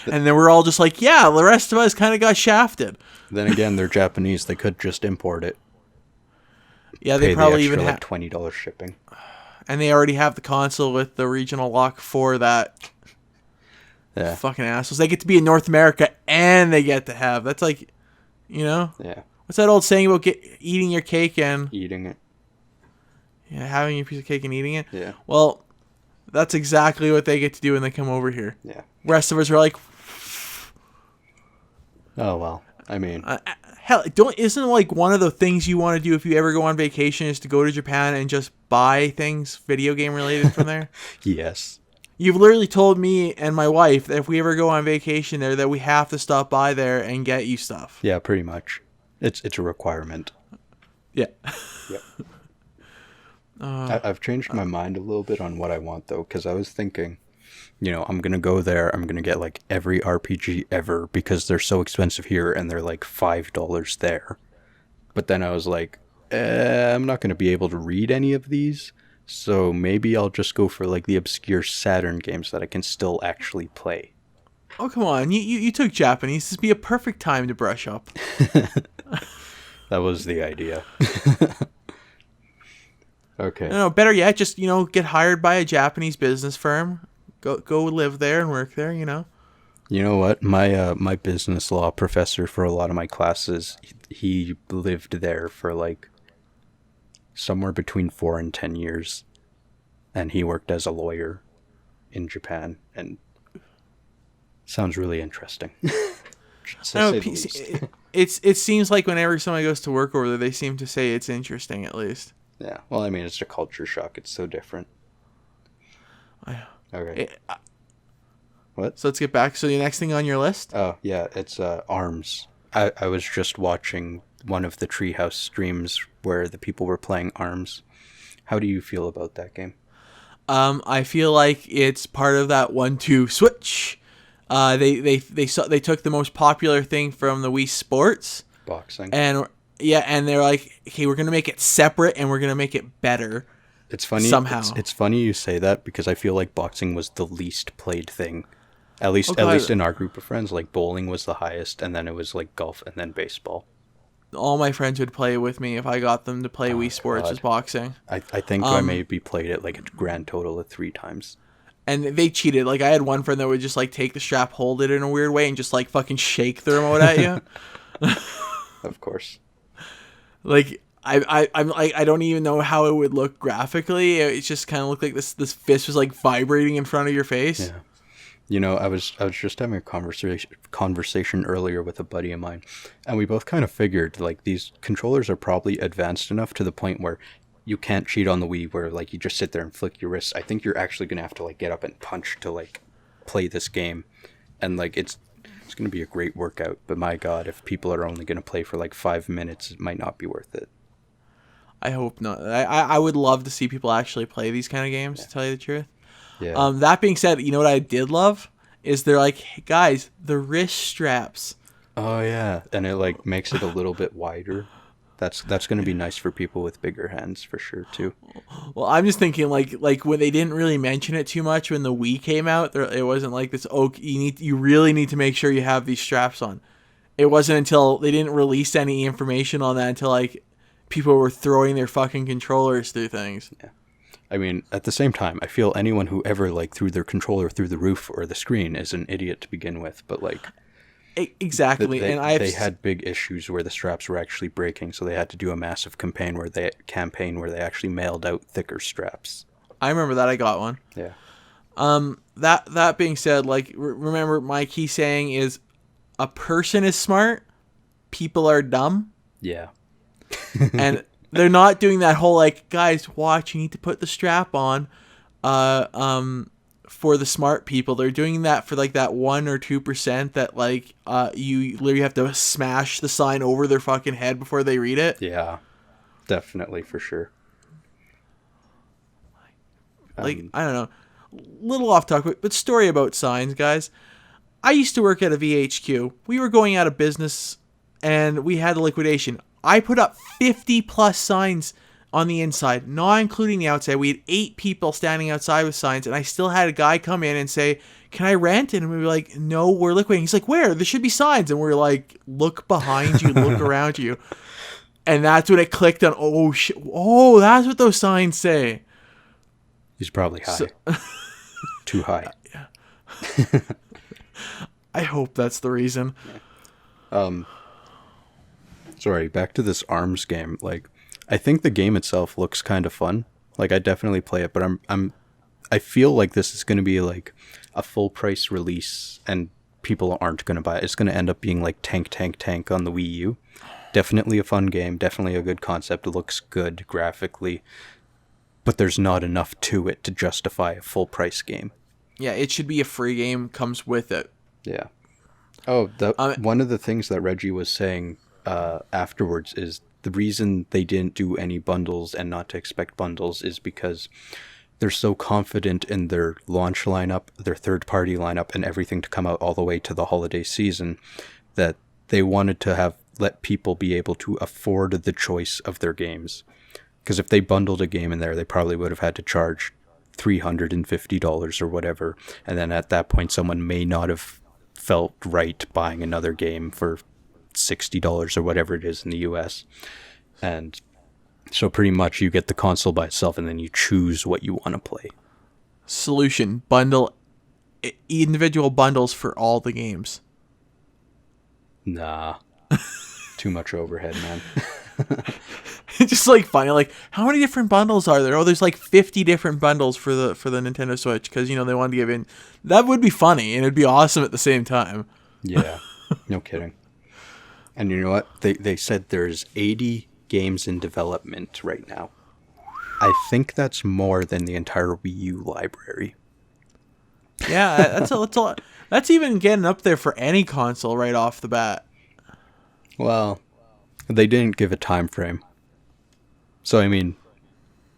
And then we're all just like, yeah, the rest of us kind of got shafted. Then again, they're Japanese. They could just import it. Yeah, they probably even have... like $20 shipping. And they already have the console with the regional lock for that. Yeah. Fucking assholes. They get to be in North America and they get to have... That's like, you know? Yeah. What's that old saying about eating your cake and... Eating it. Yeah, having your piece of cake and eating it? Yeah. Well, that's exactly what they get to do when they come over here. Yeah. Rest of us are like... Oh, well. I mean... hell, isn't like one of the things you want to do if you ever go on vacation is to go to Japan and just buy things video game related from there? Yes. You've literally told me and my wife that if we ever go on vacation there, that we have to stop by there and get you stuff. Yeah, pretty much. It's a requirement. Yeah. Yep. I've changed my mind a little bit on what I want, though, because I was thinking, you know, I'm going to go there, I'm going to get, like, every RPG ever, because they're so expensive here, and they're, like, $5 there. But then I was like, I'm not going to be able to read any of these, so maybe I'll just go for, like, the obscure Saturn games that I can still actually play. Oh, come on. You took Japanese. This would be a perfect time to brush up. That was the idea. Okay. No, better yet, just, you know, get hired by a Japanese business firm. Go live there and work there, you know. You know what? My business law professor for a lot of my classes, he lived there for like somewhere between 4 and 10 years, and he worked as a lawyer in Japan, and sounds really interesting. It seems like whenever somebody goes to work over there, they seem to say it's interesting at least. Yeah. Well, I mean, it's a culture shock. It's so different. Okay. What? So let's get back. So the next thing on your list? Oh, yeah, it's ARMS. I was just watching one of the Treehouse streams where the people were playing ARMS. How do you feel about that game? I feel like it's part of that 1-2 switch. They took the most popular thing from the Wii Sports, Boxing. And they're like, okay, we're gonna make it separate and we're gonna make it better. It's funny somehow. It's funny you say that because I feel like boxing was the least played thing. At least in our group of friends, like bowling was the highest, and then it was like golf and then baseball. All my friends would play with me if I got them to play Wii Sports as boxing. I think I maybe played it like a grand total of 3 times. And they cheated. Like I had one friend that would just like take the strap, hold it in a weird way, and just like fucking shake the remote at you. Of course. Like I'm like I don't even know how it would look graphically. It just kind of looked like this fist was like vibrating in front of your face. Yeah. You know, I was just having a conversation earlier with a buddy of mine, and we both kind of figured like these controllers are probably advanced enough to the point where you can't cheat on the Wii, where like you just sit there and flick your wrists. I think you're actually gonna have to like get up and punch to like play this game, and like it's gonna be a great workout. But my God, if people are only gonna play for like 5 minutes, it might not be worth it. I hope not. I would love to see people actually play these kind of games. Yeah. To tell you the truth. Yeah. That being said, you know what I did love is they're like, hey, guys, the wrist straps. Oh yeah, and it like makes it a little bit wider. That's going to be nice for people with bigger hands for sure too. Well, I'm just thinking like when they didn't really mention it too much when the Wii came out, it wasn't like this. Oh, you really need to make sure you have these straps on. it wasn't until they didn't release any information on that until like people were throwing their fucking controllers through things. Yeah. I mean, at the same time, I feel anyone who ever like threw their controller through the roof or the screen is an idiot to begin with. But like, exactly, they had big issues where the straps were actually breaking, so they had to do a massive campaign where they actually mailed out thicker straps. I remember that. I got one. Yeah. That being said, like remember my key saying is, a person is smart, people are dumb. Yeah. And they're not doing that whole like, guys, watch, you need to put the strap on for the smart people. They're doing that for like that 1 or 2% that like you literally have to smash the sign over their fucking head before they read it. Yeah. Definitely, for sure. Like, I don't know. Little off topic, but story about signs, guys. I used to work at a VHQ. We were going out of business and we had a liquidation. I put up 50 plus signs on the inside, not including the outside. We had 8 people standing outside with signs, and I still had a guy come in and say, "Can I rent?" And we were like, "No, we're liquidating." He's like, "Where? There should be signs." And we're like, "Look behind you, look around you." And that's when it clicked on, oh shit, oh, that's what those signs say. He's probably high. Too high. Yeah. I hope that's the reason. Sorry, back to this ARMS game. Like, I think the game itself looks kind of fun. Like, I definitely play it, but I feel like this is going to be like a full price release, and people aren't going to buy it. It's going to end up being like Tank on the Wii U. Definitely a fun game. Definitely a good concept. It looks good graphically, but there's not enough to it to justify a full price game. Yeah, it should be a free game. Comes with it. Yeah. Oh, one of the things that Reggie was saying afterwards is the reason they didn't do any bundles and not to expect bundles is because they're so confident in their launch lineup, their third-party lineup, and everything to come out all the way to the holiday season that they wanted to let people be able to afford the choice of their games. Because if they bundled a game in there, they probably would have had to charge $350 or whatever, and then at that point someone may not have felt right buying another game for $60 or whatever it is in the US. And so pretty much you get the console by itself and then you choose what you want to play. Solution: bundle individual bundles for all the games. Nah. Too much overhead, man. It's just like funny, like how many different bundles are there? Oh, there's like 50 different bundles for the Nintendo Switch because they wanted to give in. That would be funny and it'd be awesome at the same time. Yeah, no kidding. And you know what? They said there's 80 games in development right now. I think that's more than the entire Wii U library. Yeah, that's a lot. That's even getting up there for any console right off the bat. Well, they didn't give a time frame. So, I mean,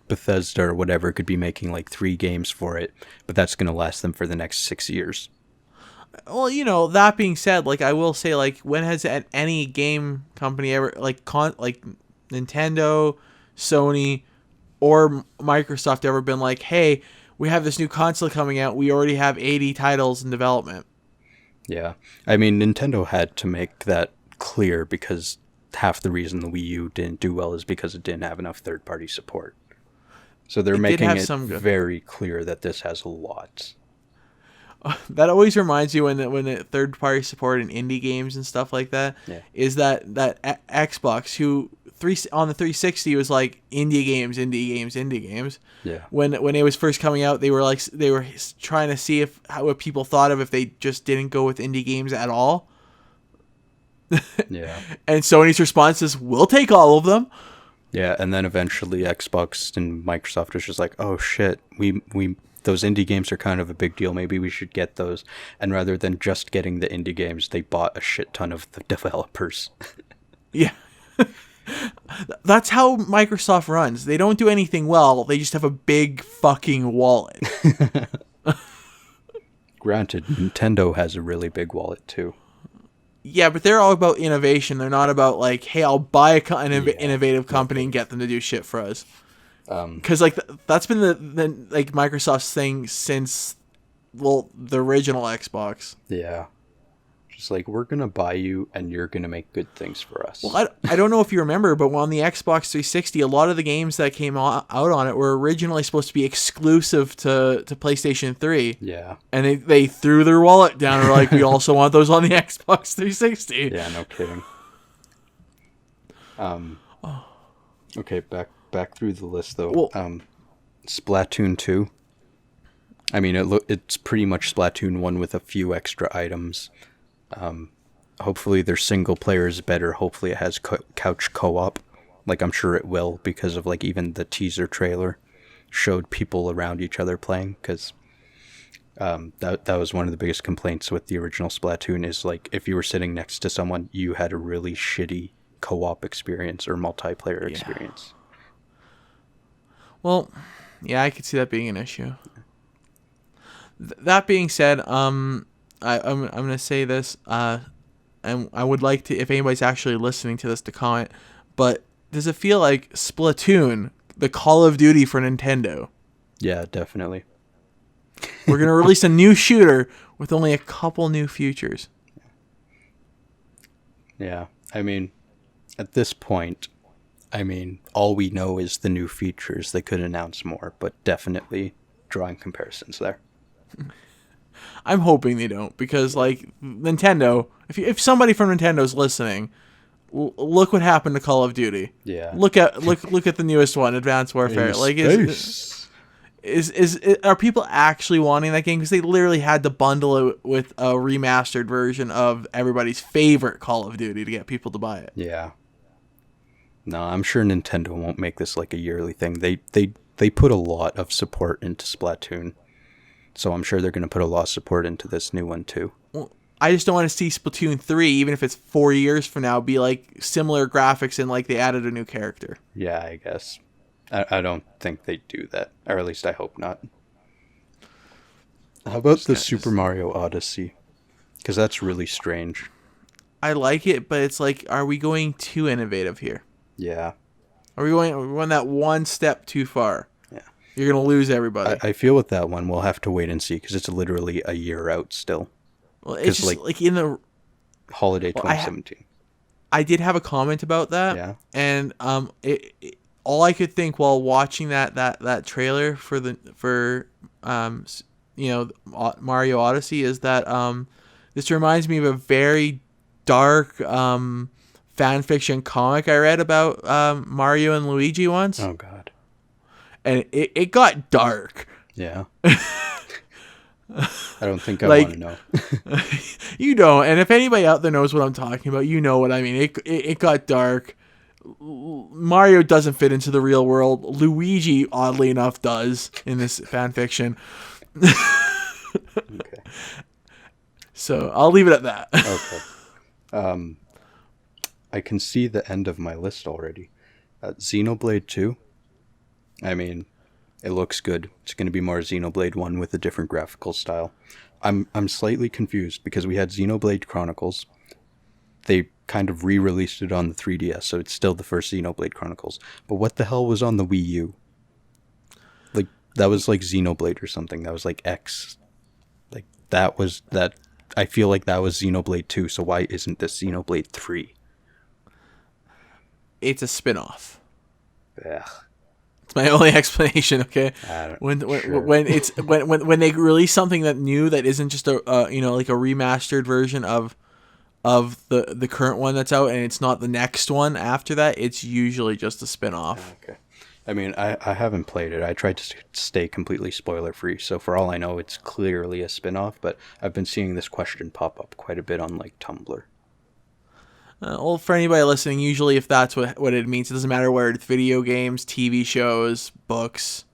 Bethesda or whatever could be making like 3 games for it, but that's going to last them for the next 6 years. Well, that being said, like I will say, like when has any game company ever like Nintendo, Sony, or Microsoft ever been like, "Hey, we have this new console coming out. We already have 80 titles in development." Yeah. I mean, Nintendo had to make that clear because half the reason the Wii U didn't do well is because it didn't have enough third-party support. So they're making it very clear that this has a lot. That always reminds you when the third-party support in indie games and stuff like that is that Xbox on the 360 was like indie games. Yeah. When it was first coming out, they were trying to see what people thought of if they just didn't go with indie games at all. Yeah. And Sony's response is, "We'll take all of them." Yeah, and then eventually Xbox and Microsoft was just like, "Oh shit, we those indie games are kind of a big deal. Maybe we should get those." And rather than just getting the indie games, they bought a shit ton of the developers. Yeah. That's how Microsoft runs. They don't do anything well. They just have a big fucking wallet. Granted, Nintendo has a really big wallet too. Yeah, but they're all about innovation. They're not about like, "Hey, I'll buy an innovative company and get them to do shit for us." Because that's been the like Microsoft's thing since the original Xbox. Yeah. Just like, we're gonna buy you, and you're gonna make good things for us. Well, I don't know if you remember, but on the Xbox 360, a lot of the games that came out on it were originally supposed to be exclusive to PlayStation 3. Yeah. And they threw their wallet down and were like, we also want those on the Xbox 360. Yeah, no kidding. Okay, back through the list though. Well, Splatoon 2. I mean, it's pretty much Splatoon 1 with a few extra items. Hopefully their single player is better. Hopefully it has couch co-op. Like, I'm sure it will, because of like even the teaser trailer showed people around each other playing, because that was one of the biggest complaints with the original Splatoon, is like if you were sitting next to someone, you had a really shitty co-op experience or multiplayer experience. Well, yeah, I could see that being an issue. That being said, I'm gonna say this, and I would like to, if anybody's actually listening to this, to comment. But does it feel like Splatoon, the Call of Duty for Nintendo? Yeah, definitely. We're gonna release a new shooter with only a couple new features. Yeah, I mean, at this point, I mean, all we know is the new features. They could announce more, but definitely drawing comparisons there. I'm hoping they don't, because like Nintendo, if somebody from Nintendo's listening, look what happened to Call of Duty. Yeah. Look at the newest one, Advanced Warfare. Like, are people actually wanting that game? Because they literally had to bundle it with a remastered version of everybody's favorite Call of Duty to get people to buy it. Yeah. No, I'm sure Nintendo won't make this like a yearly thing. They put a lot of support into Splatoon, so I'm sure they're going to put a lot of support into this new one too. Well, I just don't want to see Splatoon 3, even if it's 4 years from now, be like similar graphics and like they added a new character. Yeah, I guess. I don't think they do that, or at least I hope not. How about the Super Mario Odyssey? Because that's really strange. I like it, but it's like, are we going too innovative here? Yeah. Are we going that one step too far? Yeah. You're going to lose everybody. I feel with that one, we'll have to wait and see, because it's literally a year out still. Well, it's just like in the holiday 2017. I did have a comment about that. Yeah. And all I could think while watching that trailer for Mario Odyssey is that this reminds me of a very dark fan fiction comic I read about Mario and Luigi once. Oh God. And it got dark. Yeah. I don't think I want to know. You don't. And if anybody out there knows what I'm talking about, you know what I mean. It got dark. Mario doesn't fit into the real world. Luigi, oddly enough, does in this fan fiction. Okay. So I'll leave it at that. Okay. I can see the end of my list already. Xenoblade 2. I mean, it looks good. It's going to be more Xenoblade 1 with a different graphical style. I'm slightly confused because we had Xenoblade Chronicles. They kind of re-released it on the 3DS, so it's still the first Xenoblade Chronicles. But what the hell was on the Wii U? Like, that was like Xenoblade or something. That was like X. Like, that was that. I feel like that was Xenoblade 2, so why isn't this Xenoblade 3? It's a spin-off. Ugh. It's my only explanation. Okay, when they release something that new that isn't just a like a remastered version of the current one that's out, and it's not the next one after that, it's usually just a spin-off. Okay. I mean, I haven't played it. I tried to stay completely spoiler-free, so for all I know, it's clearly a spin-off, but I've been seeing this question pop up quite a bit on, like, Tumblr. Well, for anybody listening, usually if that's what it means, it doesn't matter whether it's video games, TV shows, books.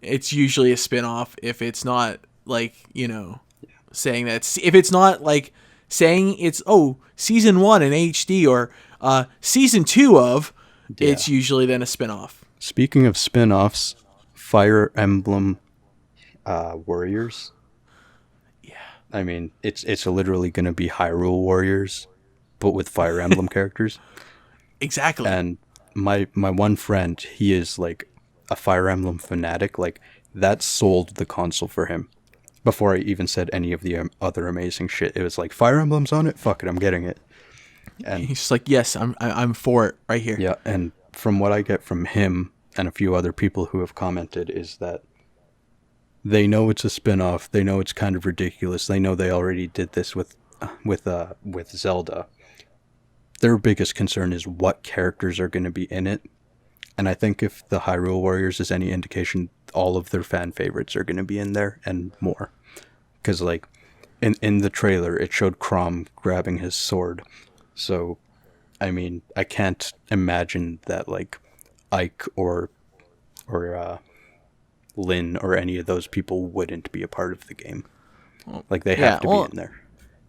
It's usually a spin-off if it's not, like, saying that. If it's not, like, saying it's, season 1 in HD or season 2 of... Yeah. It's usually then a spin-off. Speaking of spin-offs, Fire Emblem Warriors. Yeah. I mean, it's literally going to be Hyrule Warriors, but with Fire Emblem characters. Exactly. And my one friend, he is like a Fire Emblem fanatic. Like, that sold the console for him. Before I even said any of the other amazing shit, it was like, Fire Emblem's on it? Fuck it, I'm getting it. And he's just like, yes, I'm for it right here. yeah, and from what I get from him and a few other people who have commented is that they know it's a spin-off. They know it's kind of ridiculous. They know they already did this with Zelda. Their biggest concern is what characters are going to be in it. And I think if the Hyrule Warriors is any indication, all of their fan favorites are going to be in there and more. Because, like, in the trailer, it showed Chrom grabbing his sword. So, I mean, I can't imagine that, like, Ike or Lynn or any of those people wouldn't be a part of the game. Like, they have to be in there.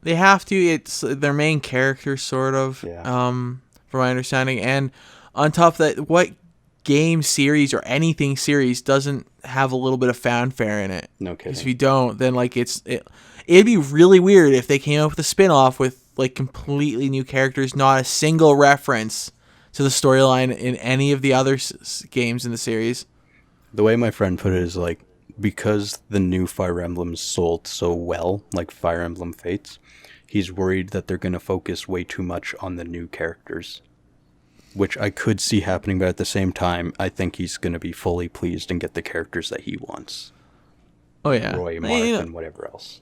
They have to. It's their main character, sort of, Yeah. from my understanding. And on top of that, what game series or anything series doesn't have a little bit of fanfare in it? No kidding. Because if you don't, then, like, it'd be really weird if they came up with a spin-off with, like, completely new characters, not a single reference to the storyline in any of the other games in the series. The way my friend put it is, like, because the new Fire Emblems sold so well, like Fire Emblem Fates, he's worried that they're going to focus way too much on the new characters. Which I could see happening, but at the same time, I think he's going to be fully pleased and get the characters that he wants. Oh, yeah. Roy, Marth, and whatever else.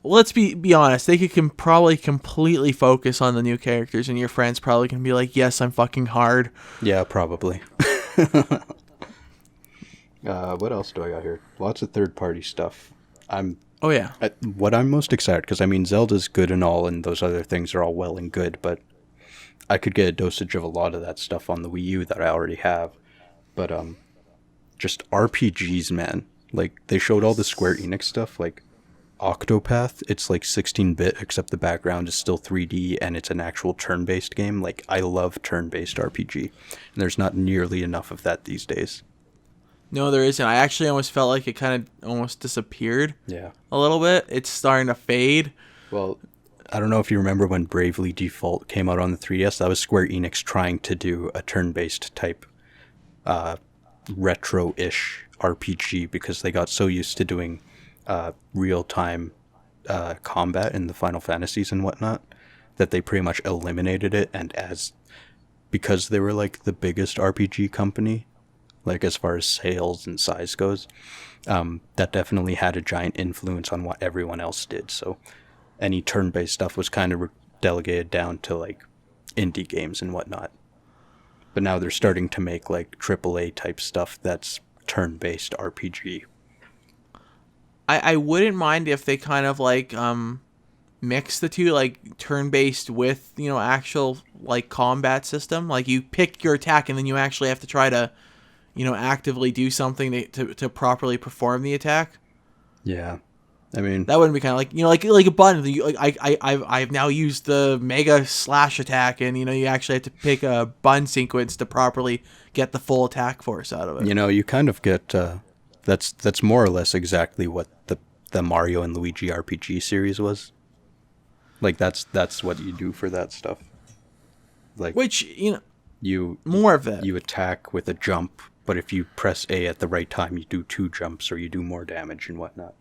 Let's be honest. They could probably completely focus on the new characters, and your friend's probably going to be like, yes, I'm fucking hard. Yeah, probably. What else do I got here? Lots of third-party stuff. Oh, yeah. What I'm most excited, because, I mean, Zelda's good and all, and those other things are all well and good, but I could get a dosage of a lot of that stuff on the Wii U that I already have. But, just RPGs, man. Like, they showed all the Square Enix stuff, like Octopath. It's like 16-bit, except the background is still 3D, and it's an actual turn-based game. Like, I love turn-based RPG, and there's not nearly enough of that these days. No, there isn't. I actually almost felt like it kind of almost disappeared. Yeah. A little bit. It's starting to fade. Well, I don't know if you remember when Bravely Default came out on the 3DS. That was Square Enix trying to do a turn-based type retro-ish RPG because they got so used to doing real-time combat in the Final Fantasies and whatnot that they pretty much eliminated it. And because they were like the biggest RPG company, like as far as sales and size goes, that definitely had a giant influence on what everyone else did. So any turn-based stuff was kind of delegated down to like indie games and whatnot. But now they're starting to make like AAA type stuff that's turn-based RPG. I wouldn't mind if they kind of like mix the two, like turn-based with, you know, actual like combat system. Like you pick your attack and then you actually have to try to, you know, actively do something to properly perform the attack. Yeah. I mean, that wouldn't be kind of like, you know, like a button. I've now used the mega slash attack, and you know you actually have to pick a button sequence to properly get the full attack force out of it. You know, you kind of get that's more or less exactly what the Mario and Luigi RPG series was. Like that's what you do for that stuff. Like, which, you know, you more of that. You attack with a jump, but if you press A at the right time, you do 2 jumps or you do more damage and whatnot.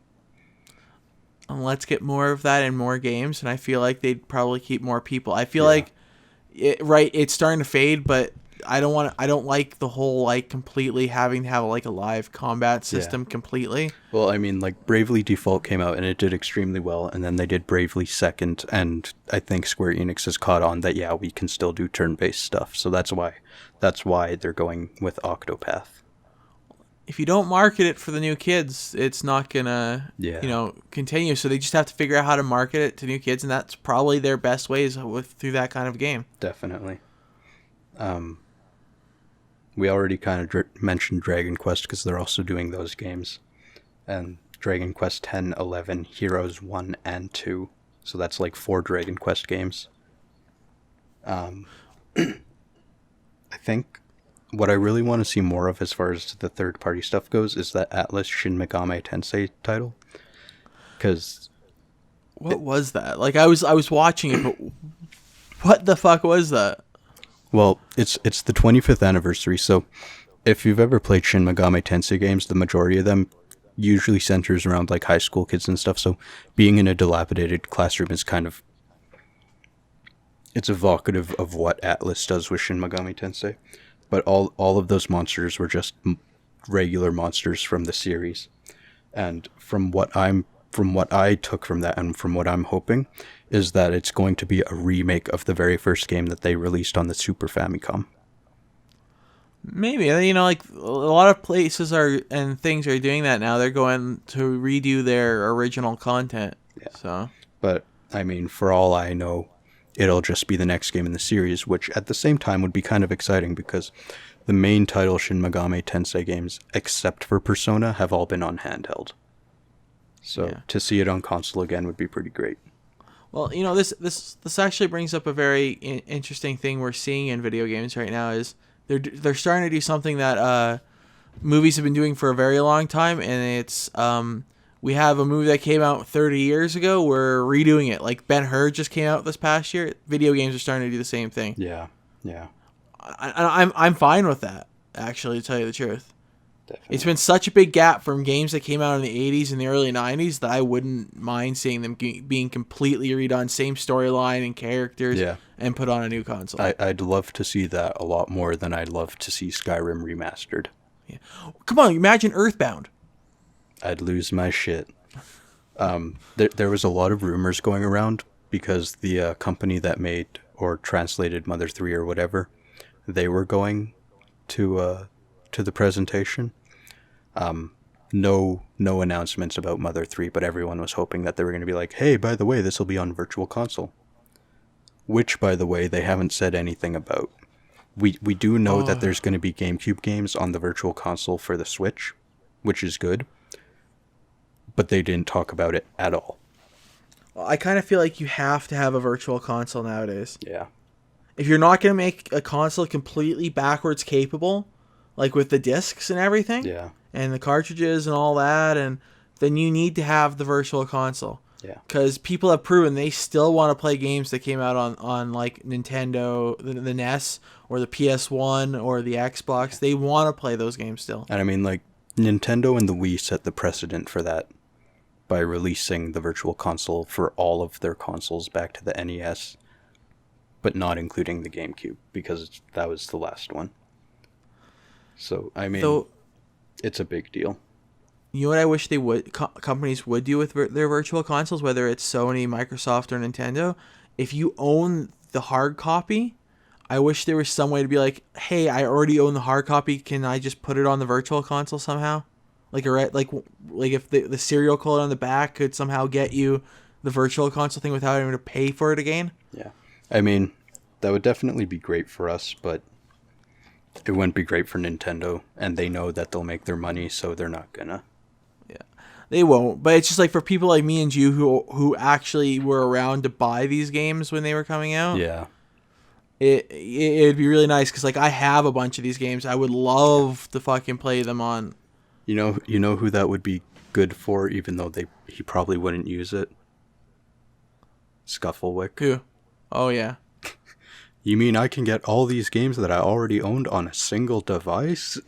And let's get more of that in more games, and I feel like they'd probably keep more people. I feel like it's starting to fade, but I don't like the whole like completely having to have like a live combat system completely. Well, I mean, like Bravely Default came out and it did extremely well, and then they did Bravely Second, and I think Square Enix has caught on that we can still do turn-based stuff. So that's why they're going with Octopath. If you don't market it for the new kids, it's not gonna, you know, continue. So they just have to figure out how to market it to new kids, and that's probably their best ways through that kind of game. Definitely. We already kind of mentioned Dragon Quest because they're also doing those games, and Dragon Quest 10, 11, Heroes 1 and 2. So that's like 4 Dragon Quest games. I think what I really want to see more of as far as the third-party stuff goes is that Atlas Shin Megami Tensei title. Because what was that? Like I was watching it, but what the fuck was that? Well, it's the 25th anniversary, so if you've ever played Shin Megami Tensei games, the majority of them usually centers around like high school kids and stuff. So being in a dilapidated classroom is kind of, it's evocative of what Atlas does with Shin Megami Tensei. But all of those monsters were just regular monsters from the series. And from what I took from that, and from what I'm hoping, is that it's going to be a remake of the very first game that they released on the Super Famicom. Maybe, you know, like a lot of places are and things are doing that now. They're going to redo their original content. Yeah. So, but I mean, for all I know, it'll just be the next game in the series, which at the same time would be kind of exciting because the main title Shin Megami Tensei games, except for Persona, have all been on handheld. So to see it on console again would be pretty great. Well, you know, this actually brings up a very interesting thing we're seeing in video games right now is they're starting to do something that movies have been doing for a very long time, and it's we have a movie that came out 30 years ago. We're redoing it. Like Ben-Hur just came out this past year. Video games are starting to do the same thing. Yeah. I'm fine with that, actually, to tell you the truth. Definitely. It's been such a big gap from games that came out in the 80s and the early 90s that I wouldn't mind seeing them being completely redone, same storyline and characters, and put on a new console. I'd love to see that a lot more than I'd love to see Skyrim remastered. Yeah. Come on, imagine Earthbound. I'd lose my shit. There was a lot of rumors going around because the company that made or translated Mother 3 or whatever, they were going to the presentation. No announcements about Mother 3, but everyone was hoping that they were going to be like, hey, by the way, this will be on Virtual Console. Which, by the way, they haven't said anything about. We do know that there's going to be GameCube games on the Virtual Console for the Switch, which is good. But they didn't talk about it at all. Well, I kind of feel like you have to have a Virtual Console nowadays. Yeah. If you're not going to make a console completely backwards capable, like with the discs and everything, and the cartridges and all that, and then you need to have the Virtual Console. Yeah. Because people have proven they still want to play games that came out on like Nintendo, the NES, or the PS1, or the Xbox. They want to play those games still. And I mean, like, Nintendo and the Wii set the precedent for that by releasing the Virtual Console for all of their consoles back to the NES, but not including the GameCube, because that was the last one. So, I mean, it's a big deal. You know what I wish they would companies would do with their Virtual Consoles, whether it's Sony, Microsoft, or Nintendo? If you own the hard copy, I wish there was some way to be like, hey, I already own the hard copy. Can I just put it on the Virtual Console somehow? Like if the serial code on the back could somehow get you the Virtual Console thing without having to pay for it again? Yeah. I mean, that would definitely be great for us, but it wouldn't be great for Nintendo, and they know that they'll make their money, so they're not gonna. Yeah, they won't. But it's just like for people like me and you who actually were around to buy these games when they were coming out. Yeah. It'd be really nice because like I have a bunch of these games. I would love to fucking play them on. You know who that would be good for, even though he probably wouldn't use it? Scufflewick. Who? Oh yeah. You mean I can get all these games that I already owned on a single device?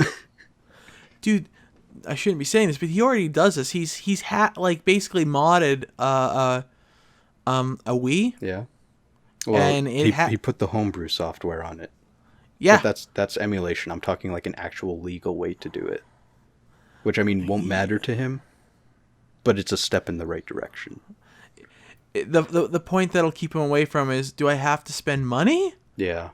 Dude, I shouldn't be saying this, but he already does this. He's basically modded a Wii. Yeah. Well, and he put the homebrew software on it. Yeah. But that's emulation. I'm talking like an actual legal way to do it. Which, I mean, won't matter to him, but it's a step in the right direction. The point that'll keep him away from is, do I have to spend money? Yeah.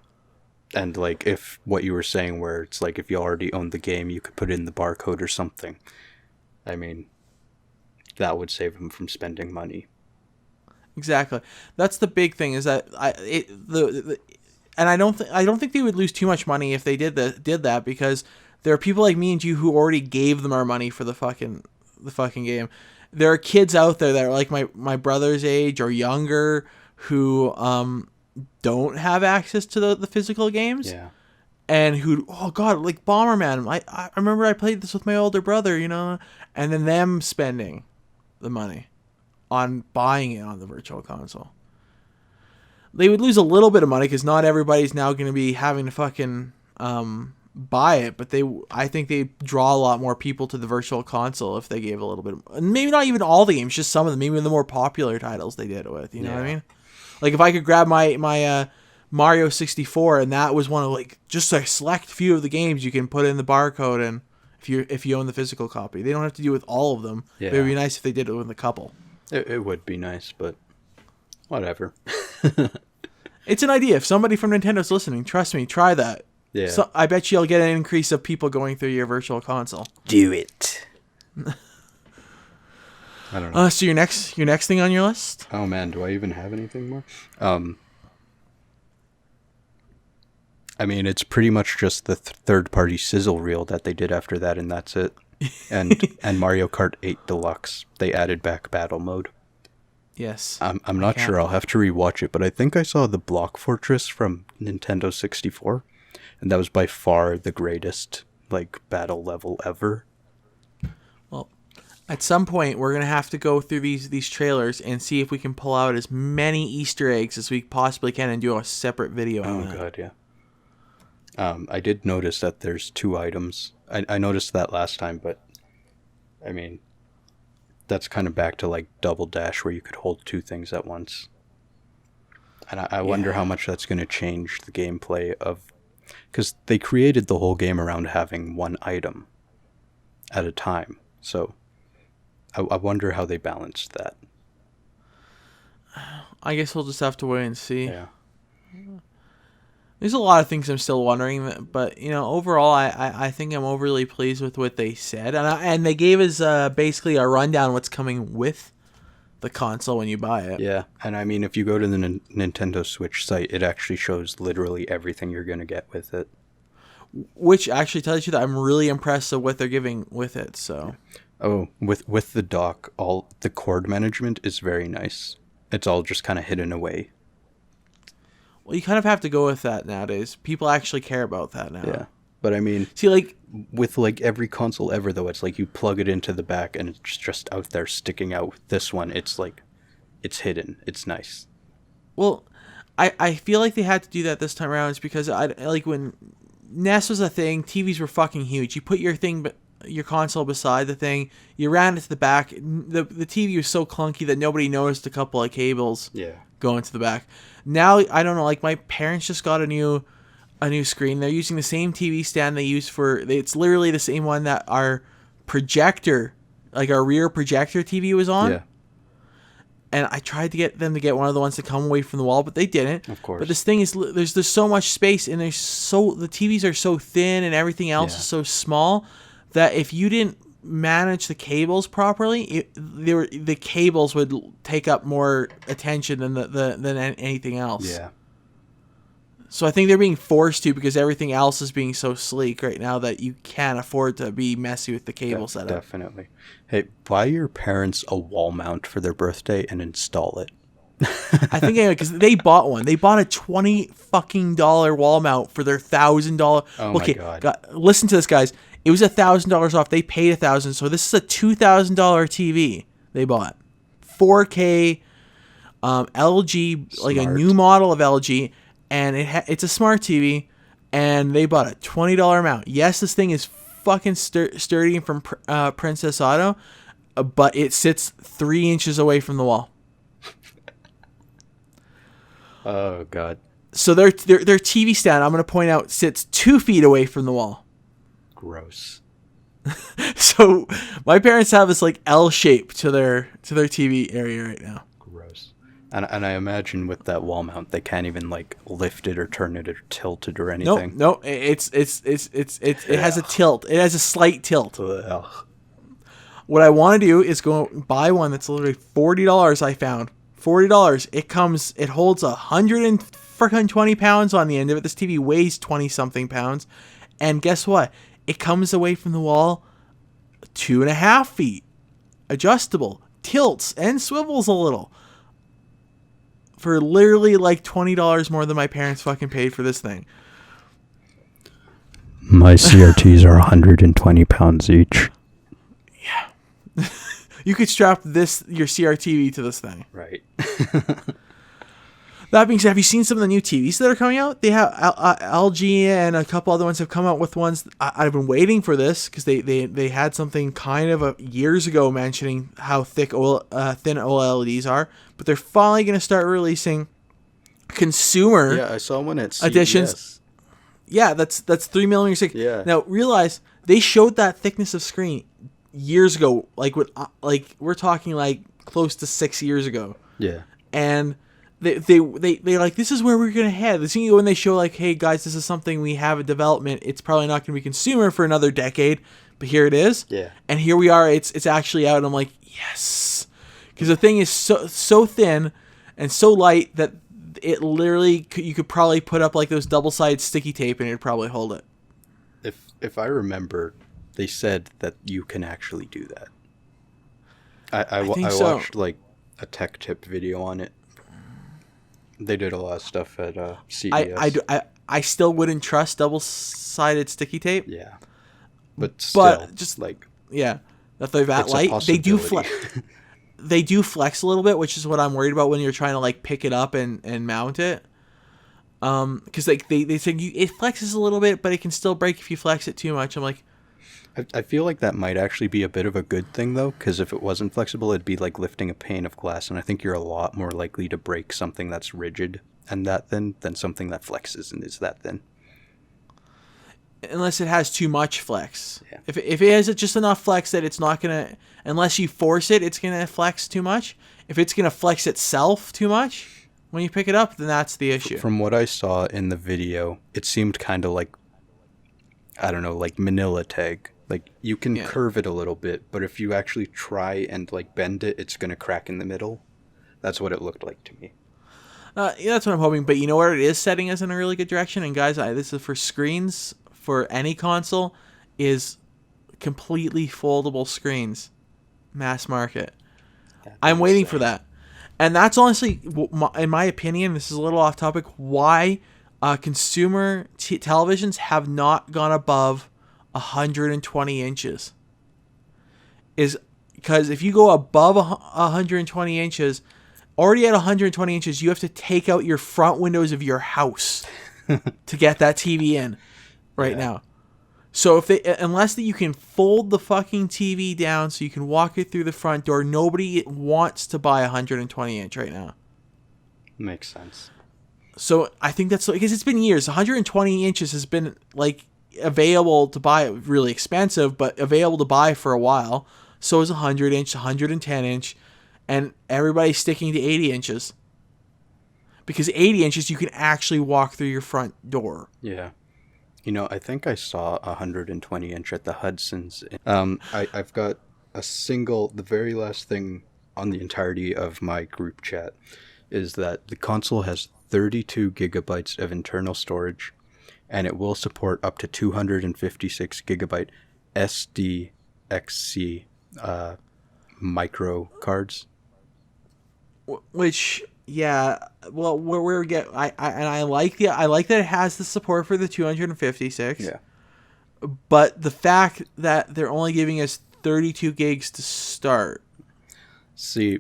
And like if what you were saying where it's like if you already owned the game, you could put in the barcode or something. I mean, that would save him from spending money. Exactly. That's the big thing is that and I don't think they would lose too much money if they did that because there are people like me and you who already gave them our money for the fucking game. There are kids out there that are like my brother's age or younger who don't have access to the physical games. Yeah. And who, oh God, like Bomberman. I remember I played this with my older brother, and then them spending the money on buying it on the Virtual Console. They would lose a little bit of money because not everybody's now going to be having to fucking buy it, but I think they draw a lot more people to the virtual console if they gave a little bit of, maybe not even all the games, just some of them, maybe the more popular titles they did it with, you know what I mean? Like if I could grab my Mario 64 and that was one of like just a select few of the games you can put in the barcode, and if you own the physical copy, they don't have to do with all of them. Yeah. But it would be nice if they did it with a couple. It would be nice, but whatever. It's an idea. If somebody from Nintendo's listening, trust me, try that. Yeah. So I bet you'll get an increase of people going through your virtual console. Do it. I don't know. So your next thing on your list? Oh man, do I even have anything more? I mean, it's pretty much just the third-party sizzle reel that they did after that, and that's it. And Mario Kart 8 Deluxe, they added back battle mode. Yes. I'm not sure. I'll have to rewatch it, but I think I saw the Block Fortress from Nintendo 64, and that was by far the greatest like battle level ever. Well, at some point we're gonna have to go through these trailers and see if we can pull out as many Easter eggs as we possibly can and do a separate video on that. Oh god, yeah. I did notice that there's 2 items. I noticed that last time, but I mean, that's kind of back to like Double Dash where you could hold 2 things at once. And I wonder how much that's going to change the gameplay of... Because they created the whole game around having 1 item at a time. So I wonder how they balanced that. I guess we'll just have to wait and see. Yeah. There's a lot of things I'm still wondering, but you know, overall, I think I'm overly pleased with what they said, and they gave us basically a rundown of what's coming with the console when you buy it. Yeah, and I mean, if you go to the Nintendo Switch site, it actually shows literally everything you're gonna get with it. Which actually tells you that I'm really impressed with what they're giving with it. So. Oh, with the dock, all the cord management is very nice. It's all just kind of hidden away. Well, you kind of have to go with that nowadays. People actually care about that now. Yeah, but I mean, see, like with like every console ever, though, it's like you plug it into the back and it's just out there sticking out. With this one, it's like it's hidden. It's nice. Well, I feel like they had to do that this time around. It's because I like when NES was a thing. TVs were fucking huge. You put your console beside the thing. You ran it to the back. The TV was so clunky that nobody noticed a couple of cables. Yeah. Going to the back. Now I don't know. Like my parents just got a new screen. They're using the same TV stand they use for. It's literally the same one that our projector, like our rear projector TV, was on. Yeah. And I tried to get them to get one of the ones that come away from the wall, but they didn't. Of course. But this thing is there's so much space, and the TVs are so thin, and everything else is so small that if you didn't manage the cables properly, the cables would take up more attention than anything else. Yeah. So I think they're being forced to because everything else is being so sleek right now that you can't afford to be messy with the cable setup. Definitely. Hey, buy your parents a wall mount for their birthday and install it. I think anyway, because they bought one. They bought a $20 wall mount for their $1,000. Oh my God. Listen to this, guys. It was $1,000 off. They paid $1,000, so this is a $2,000 TV they bought. 4K, LG, Smart. like a new model of LG, and it's a smart TV. And they bought a $20 mount. Yes, this thing is fucking sturdy from Princess Auto, but it sits 3 inches away from the wall. Oh God. So their TV stand, I'm going to point out, sits 2 feet away from the wall. Gross. So my parents have this like L shape to their TV area right now. Gross. And I imagine with that wall mount, they can't even like lift it or turn it or tilt it or anything. No, it has a tilt. It has a slight tilt. Ugh. What I want to do is go buy one that's literally $40. I found $40. It holds 120 pounds on the end of it. This TV weighs 20 something pounds, and guess what? It comes away from the wall 2.5 feet, adjustable, tilts and swivels a little. For literally like $20 more than my parents fucking paid for this thing. My CRTs are 120 pounds each. Yeah. You could strap your CRT to this thing. Right. That being said, have you seen some of the new TVs that are coming out? They have LG and a couple other ones have come out with ones. I've been waiting for this because they had something kind of years ago mentioning how thin OLEDs are, but they're finally going to start releasing consumer Yeah, I saw one at CES. editions. Yeah, that's 3 millimeters thick. Yeah. Now realize they showed that thickness of screen years ago, like we're talking like close to 6 years ago. Yeah. And they like, this is where we're gonna head. This thing when they show like, hey guys, this is something we have in development. It's probably not gonna be consumer for another decade, but here it is. Yeah. And here we are. It's actually out. And I'm like, yes, because the thing is so thin and so light that it literally you could probably put up like those double-sided sticky tape and it'd probably hold it. If I remember, they said that you can actually do that. I watched like a tech tip video on it. They did a lot of stuff at CES. I still wouldn't trust double-sided sticky tape. Yeah, but still, just like, yeah, that they're that light. They do flex. They do flex a little bit, which is what I'm worried about when you're trying to like pick it up and mount it. Because like they say it flexes a little bit, but it can still break if you flex it too much. I'm like, I feel like that might actually be a bit of a good thing though, because if it wasn't flexible, it'd be like lifting a pane of glass, and I think you're a lot more likely to break something that's rigid and that thin than something that flexes and is that thin. Unless it has too much flex. Yeah. If it has just enough flex that it's not gonna, unless you force it, it's gonna flex too much. If it's gonna flex itself too much when you pick it up, then that's the issue. From what I saw in the video, it seemed kind of like, I don't know, like Manila tag. Like you can curve it a little bit, but if you actually try and like bend it, it's gonna crack in the middle. That's what it looked like to me. Yeah, that's what I'm hoping. But you know where it is setting us in a really good direction. And guys, this is for screens. For any console, is completely foldable screens, mass market. I'm waiting for that, and that's honestly, in my opinion, this is a little off topic, why consumer televisions have not gone above 120 inches. Is because if you go above 120 inches, already at 120 inches, you have to take out your front windows of your house to get that TV in. Right now. So unless you can fold the fucking TV down so you can walk it through the front door, nobody wants to buy a 120 inch right now. Makes sense. So I think that's because it's been years. 120 inches has been like available to buy, really expensive, but available to buy for a while. So is 100 inch, 110 inch, and everybody's sticking to 80 inches. Because 80 inches you can actually walk through your front door. Yeah. You know, I think I saw a 120 inch at the Hudson's. I've got the very last thing on the entirety of my group chat is that the console has 32 gigabytes of internal storage, and it will support up to 256 gigabyte SDXC micro cards. Which... yeah, well, where we get, I like that it has the support for the 256. Yeah. But the fact that they're only giving us 32 gigs to start. See,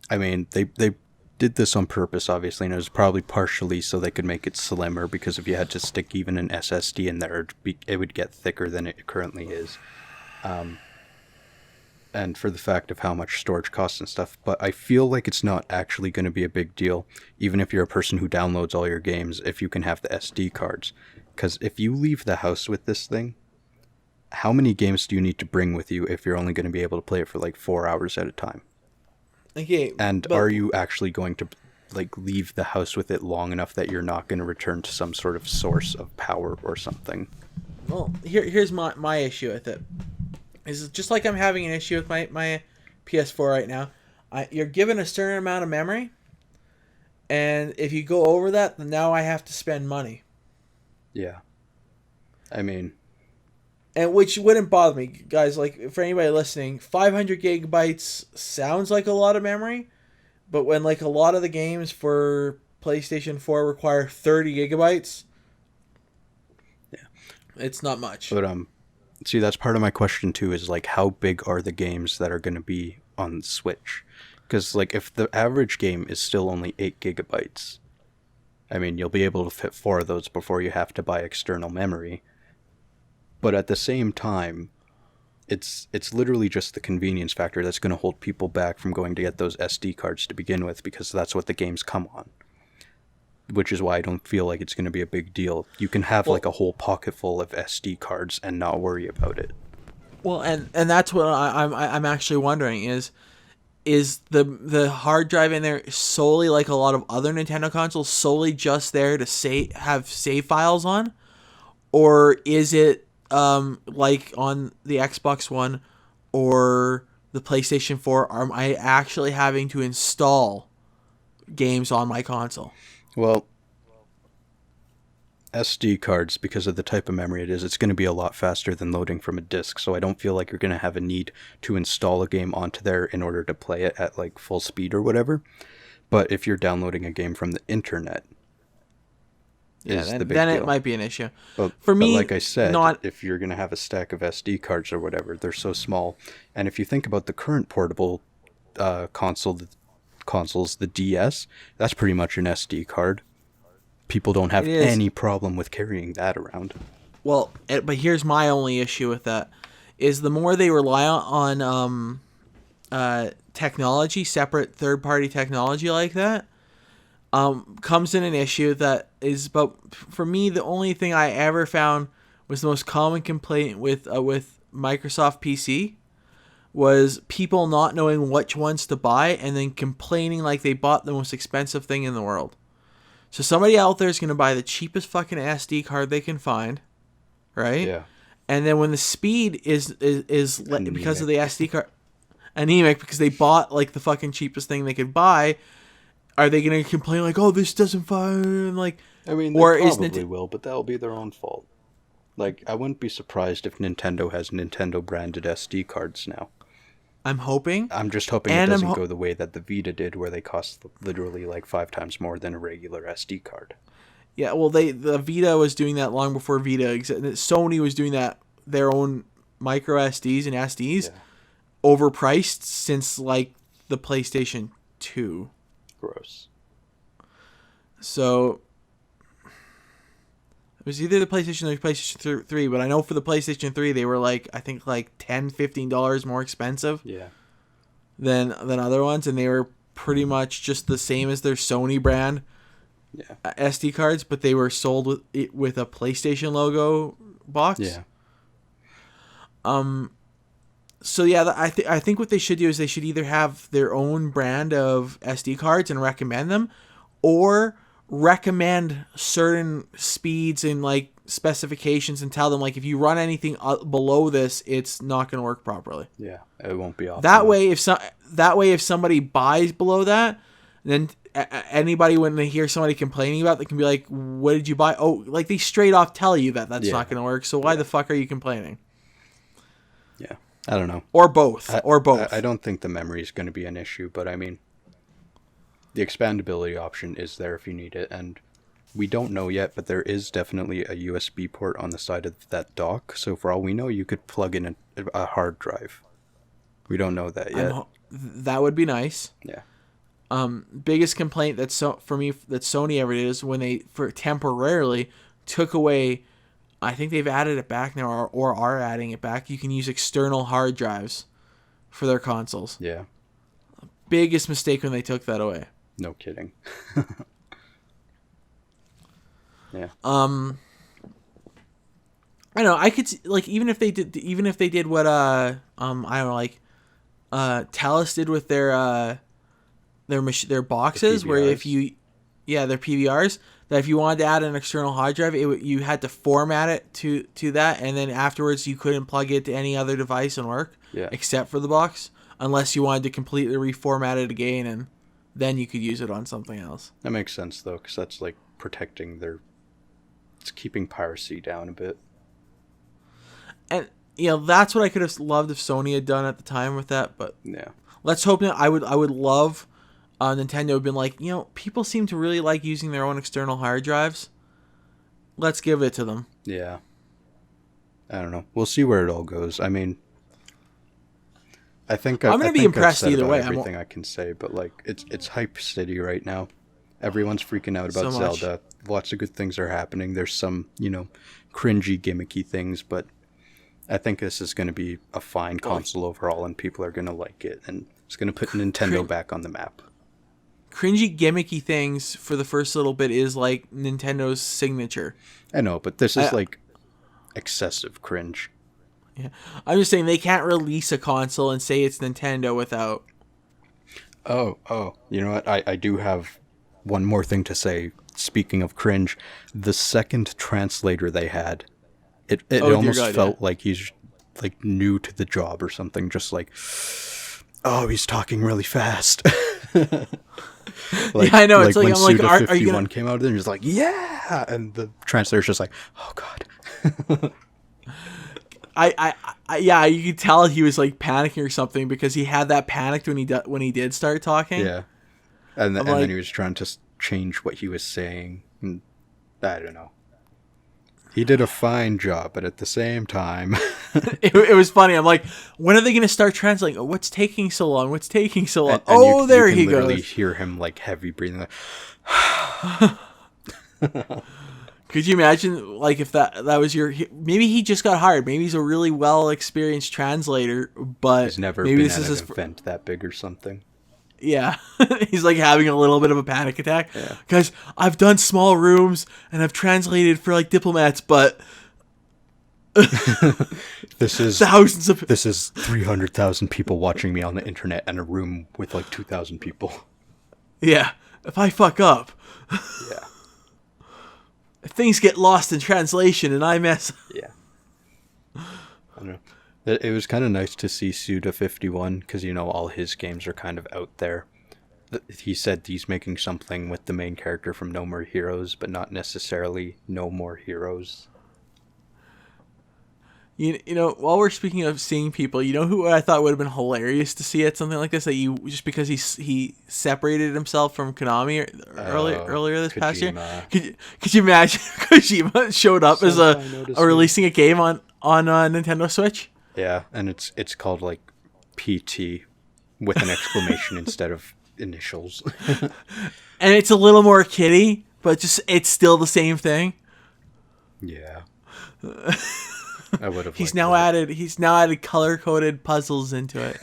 I mean, they did this on purpose, obviously, and it was probably partially so they could make it slimmer, because if you had to stick even an SSD in there, it would get thicker than it currently is. And for the fact of how much storage costs and stuff, but I feel like it's not actually going to be a big deal, even if you're a person who downloads all your games, if you can have the SD cards. Because if you leave the house with this thing, how many games do you need to bring with you if you're only going to be able to play it for like 4 hours at a time? Okay. And are you actually going to like leave the house with it long enough that you're not going to return to some sort of source of power or something? Well, here's my issue with it. Is just like I'm having an issue with my PS4 right now. You're given a certain amount of memory, and if you go over that, then now I have to spend money. Yeah. I mean... and which wouldn't bother me. Guys, like, for anybody listening, 500 gigabytes sounds like a lot of memory, but when, like, a lot of the games for PlayStation 4 require 30 gigabytes, yeah, it's not much. But, see, that's part of my question, too, is, like, how big are the games that are going to be on Switch? Because, like, if the average game is still only 8 gigabytes, I mean, you'll be able to fit 4 of those before you have to buy external memory. But at the same time, it's literally just the convenience factor that's going to hold people back from going to get those SD cards to begin with, because that's what the games come on. Which is why I don't feel like it's going to be a big deal. You can have like a whole pocket full of SD cards and not worry about it. Well, and that's what I'm actually wondering is the hard drive in there solely like a lot of other Nintendo consoles, solely just there to have save files on, or is it like on the Xbox One or the PlayStation 4? Am I actually having to install games on my console? Well, SD cards, because of the type of memory it is, it's going to be a lot faster than loading from a disc, so I don't feel like you're going to have a need to install a game onto there in order to play it at like full speed or whatever. But if you're downloading a game from the internet, then it might be an issue. But like I said, if you're going to have a stack of SD cards or whatever, they're so small. And if you think about the current portable consoles, the DS, that's pretty much an SD card. People don't have any problem with carrying that around. Well, but here's my only issue with that, is the more they rely on technology, separate third-party technology like that, comes in an issue that is, but for me, the only thing I ever found was the most common complaint with Microsoft PC was people not knowing which ones to buy and then complaining like they bought the most expensive thing in the world. So somebody out there is going to buy the cheapest fucking SD card they can find, right? Yeah. And then when the speed is because of the SD card, anemic because they bought like the fucking cheapest thing they could buy, are they going to complain like, "Oh, this doesn't fine"? Like, I mean, they probably will, but that'll be their own fault. Like, I wouldn't be surprised if Nintendo has Nintendo branded SD cards now. I'm hoping. I'm just hoping it doesn't go the way that the Vita did, where they cost literally like 5 times more than a regular SD card. Yeah, well, the Vita was doing that long before Vita existed. Sony was doing that, their own micro SDs and SDs, overpriced since like the PlayStation 2. Gross. So it was either the PlayStation or the PlayStation 3, but I know for the PlayStation 3 they were like, I think like $10, $15 more expensive than other ones, and they were pretty much just the same as their Sony brand SD cards, but they were sold with a PlayStation logo box. Yeah. So yeah, I think what they should do is they should either have their own brand of SD cards and recommend them, or recommend certain speeds and like specifications and tell them like if you run anything below this, it's not going to work properly. Yeah, it won't be optimal. That way, if somebody buys below that, then anybody, when they hear somebody complaining about it, they can be like, "What did you buy?" Oh, like they straight off tell you that's not going to work. So why the fuck are you complaining? Yeah, I don't know. Or both. I don't think the memory is going to be an issue, but I mean, the expandability option is there if you need it, and we don't know yet, but there is definitely a USB port on the side of that dock, so for all we know, you could plug in a hard drive. We don't know that yet. That would be nice. Yeah. Biggest complaint that Sony ever did is when they temporarily took away, I think they've added it back now or are adding it back, you can use external hard drives for their consoles. Yeah. Biggest mistake when they took that away. No kidding. Yeah. I don't know. I could like even if they did what I don't know, like Telus did with their boxes, where if you their PVRs, that if you wanted to add an external hard drive, you had to format it to that, and then afterwards you couldn't plug it to any other device and work except for the box, unless you wanted to completely reformat it again, and then you could use it on something else. That makes sense though, because that's like protecting it's keeping piracy down a bit. And that's what I could have loved if Sony had done at the time with that, but let's hope that I would love Nintendo have been like, people seem to really like using their own external hard drives. Let's give it to them. Yeah. I don't know. We'll see where it all goes. I mean, I think I'm gonna be impressed I've said either about way. everything I can say, but like it's hype city right now. Everyone's freaking out So about much. Zelda. Lots of good things are happening. There's some, cringy, gimmicky things, but I think this is going to be a fine console overall, and people are going to like it, and it's going to put Nintendo back on the map. Cringy, gimmicky things for the first little bit is like Nintendo's signature. I know, but this is like excessive cringe. Yeah, I'm just saying they can't release a console and say it's Nintendo without. Oh, you know what? I do have one more thing to say. Speaking of cringe, the second translator they had, it almost felt like he's like new to the job or something. Just like, oh, he's talking really fast. Like, yeah, I know. It's like when I'm like, Suda 51 are you gonna... came out, and he's like, yeah, and the translator's just like, oh god. Yeah, you could tell he was like panicking or something because he had that panicked when he did start talking. Yeah, and then he was trying to change what he was saying. And I don't know. He did a fine job, but at the same time, it was funny. I'm like, when are they going to start translating? Oh, what's taking so long? What's taking so long? And there you he can literally goes. hear him like heavy breathing. Like, Could you imagine, like, if that was maybe he just got hired. Maybe he's a really well experienced translator, but he's never maybe been this at is an his event that big or something. Yeah, he's like having a little bit of a panic attack. Yeah. Guys, I've done small rooms and I've translated for like diplomats, but this is 300,000 people watching me on the internet and a room with like 2,000 people. Yeah, if I fuck up, yeah, if things get lost in translation and I mess. Yeah, I don't know. It was kind of nice to see Suda 51 because all his games are kind of out there. He said he's making something with the main character from No More Heroes, but not necessarily No More Heroes. While we're speaking of seeing people, who I thought would have been hilarious to see at something like this, just because he separated himself from Konami earlier this past year. Could you imagine Kojima showed up as releasing a game on Nintendo Switch? Yeah, and it's called like PT with an exclamation instead of initials. And it's a little more kiddie, but it's still the same thing. Yeah. I would have. He's now added color-coded puzzles into it.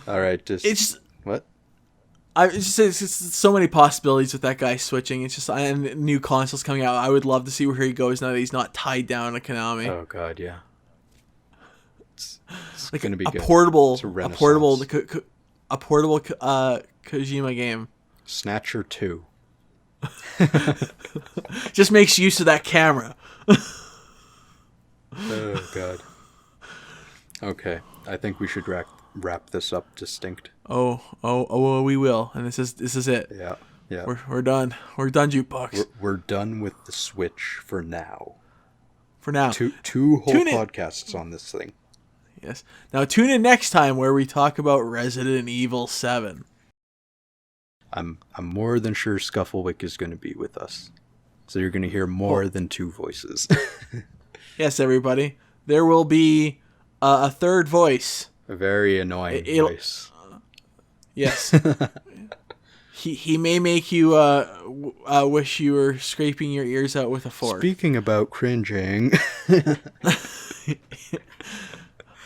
All right, what? It's just so many possibilities with that guy switching. It's just and new consoles coming out. I would love to see where he goes now that he's not tied down to Konami. Oh God, yeah. It's like gonna be a good. portable Kojima game. Snatcher 2. Just makes use of that camera. Oh God. Okay, I think we should wrap this up. Distinct. Oh, we will. And this is it. Yeah. We're done. We're done, Jukebox. We're done with the Switch for now. Two whole podcasts on this thing. Yes. Now tune in next time where we talk about Resident Evil 7. I'm more than sure Scufflewick is going to be with us. So you're going to hear more than two voices. Yes, everybody. There will be a third voice. A very annoying voice. Yes. He may make you wish you were scraping your ears out with a fork. Speaking about cringing.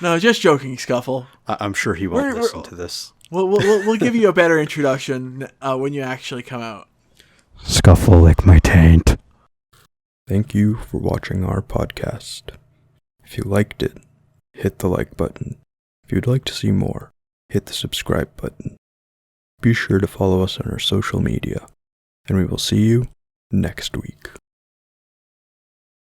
No, just joking, Scuffle. I'm sure he won't listen to this. We'll give you a better introduction when you actually come out. Scuffle lick my taint. Thank you for watching our podcast. If you liked it, hit the like button. If you'd like to see more, hit the subscribe button. Be sure to follow us on our social media, and we will see you next week.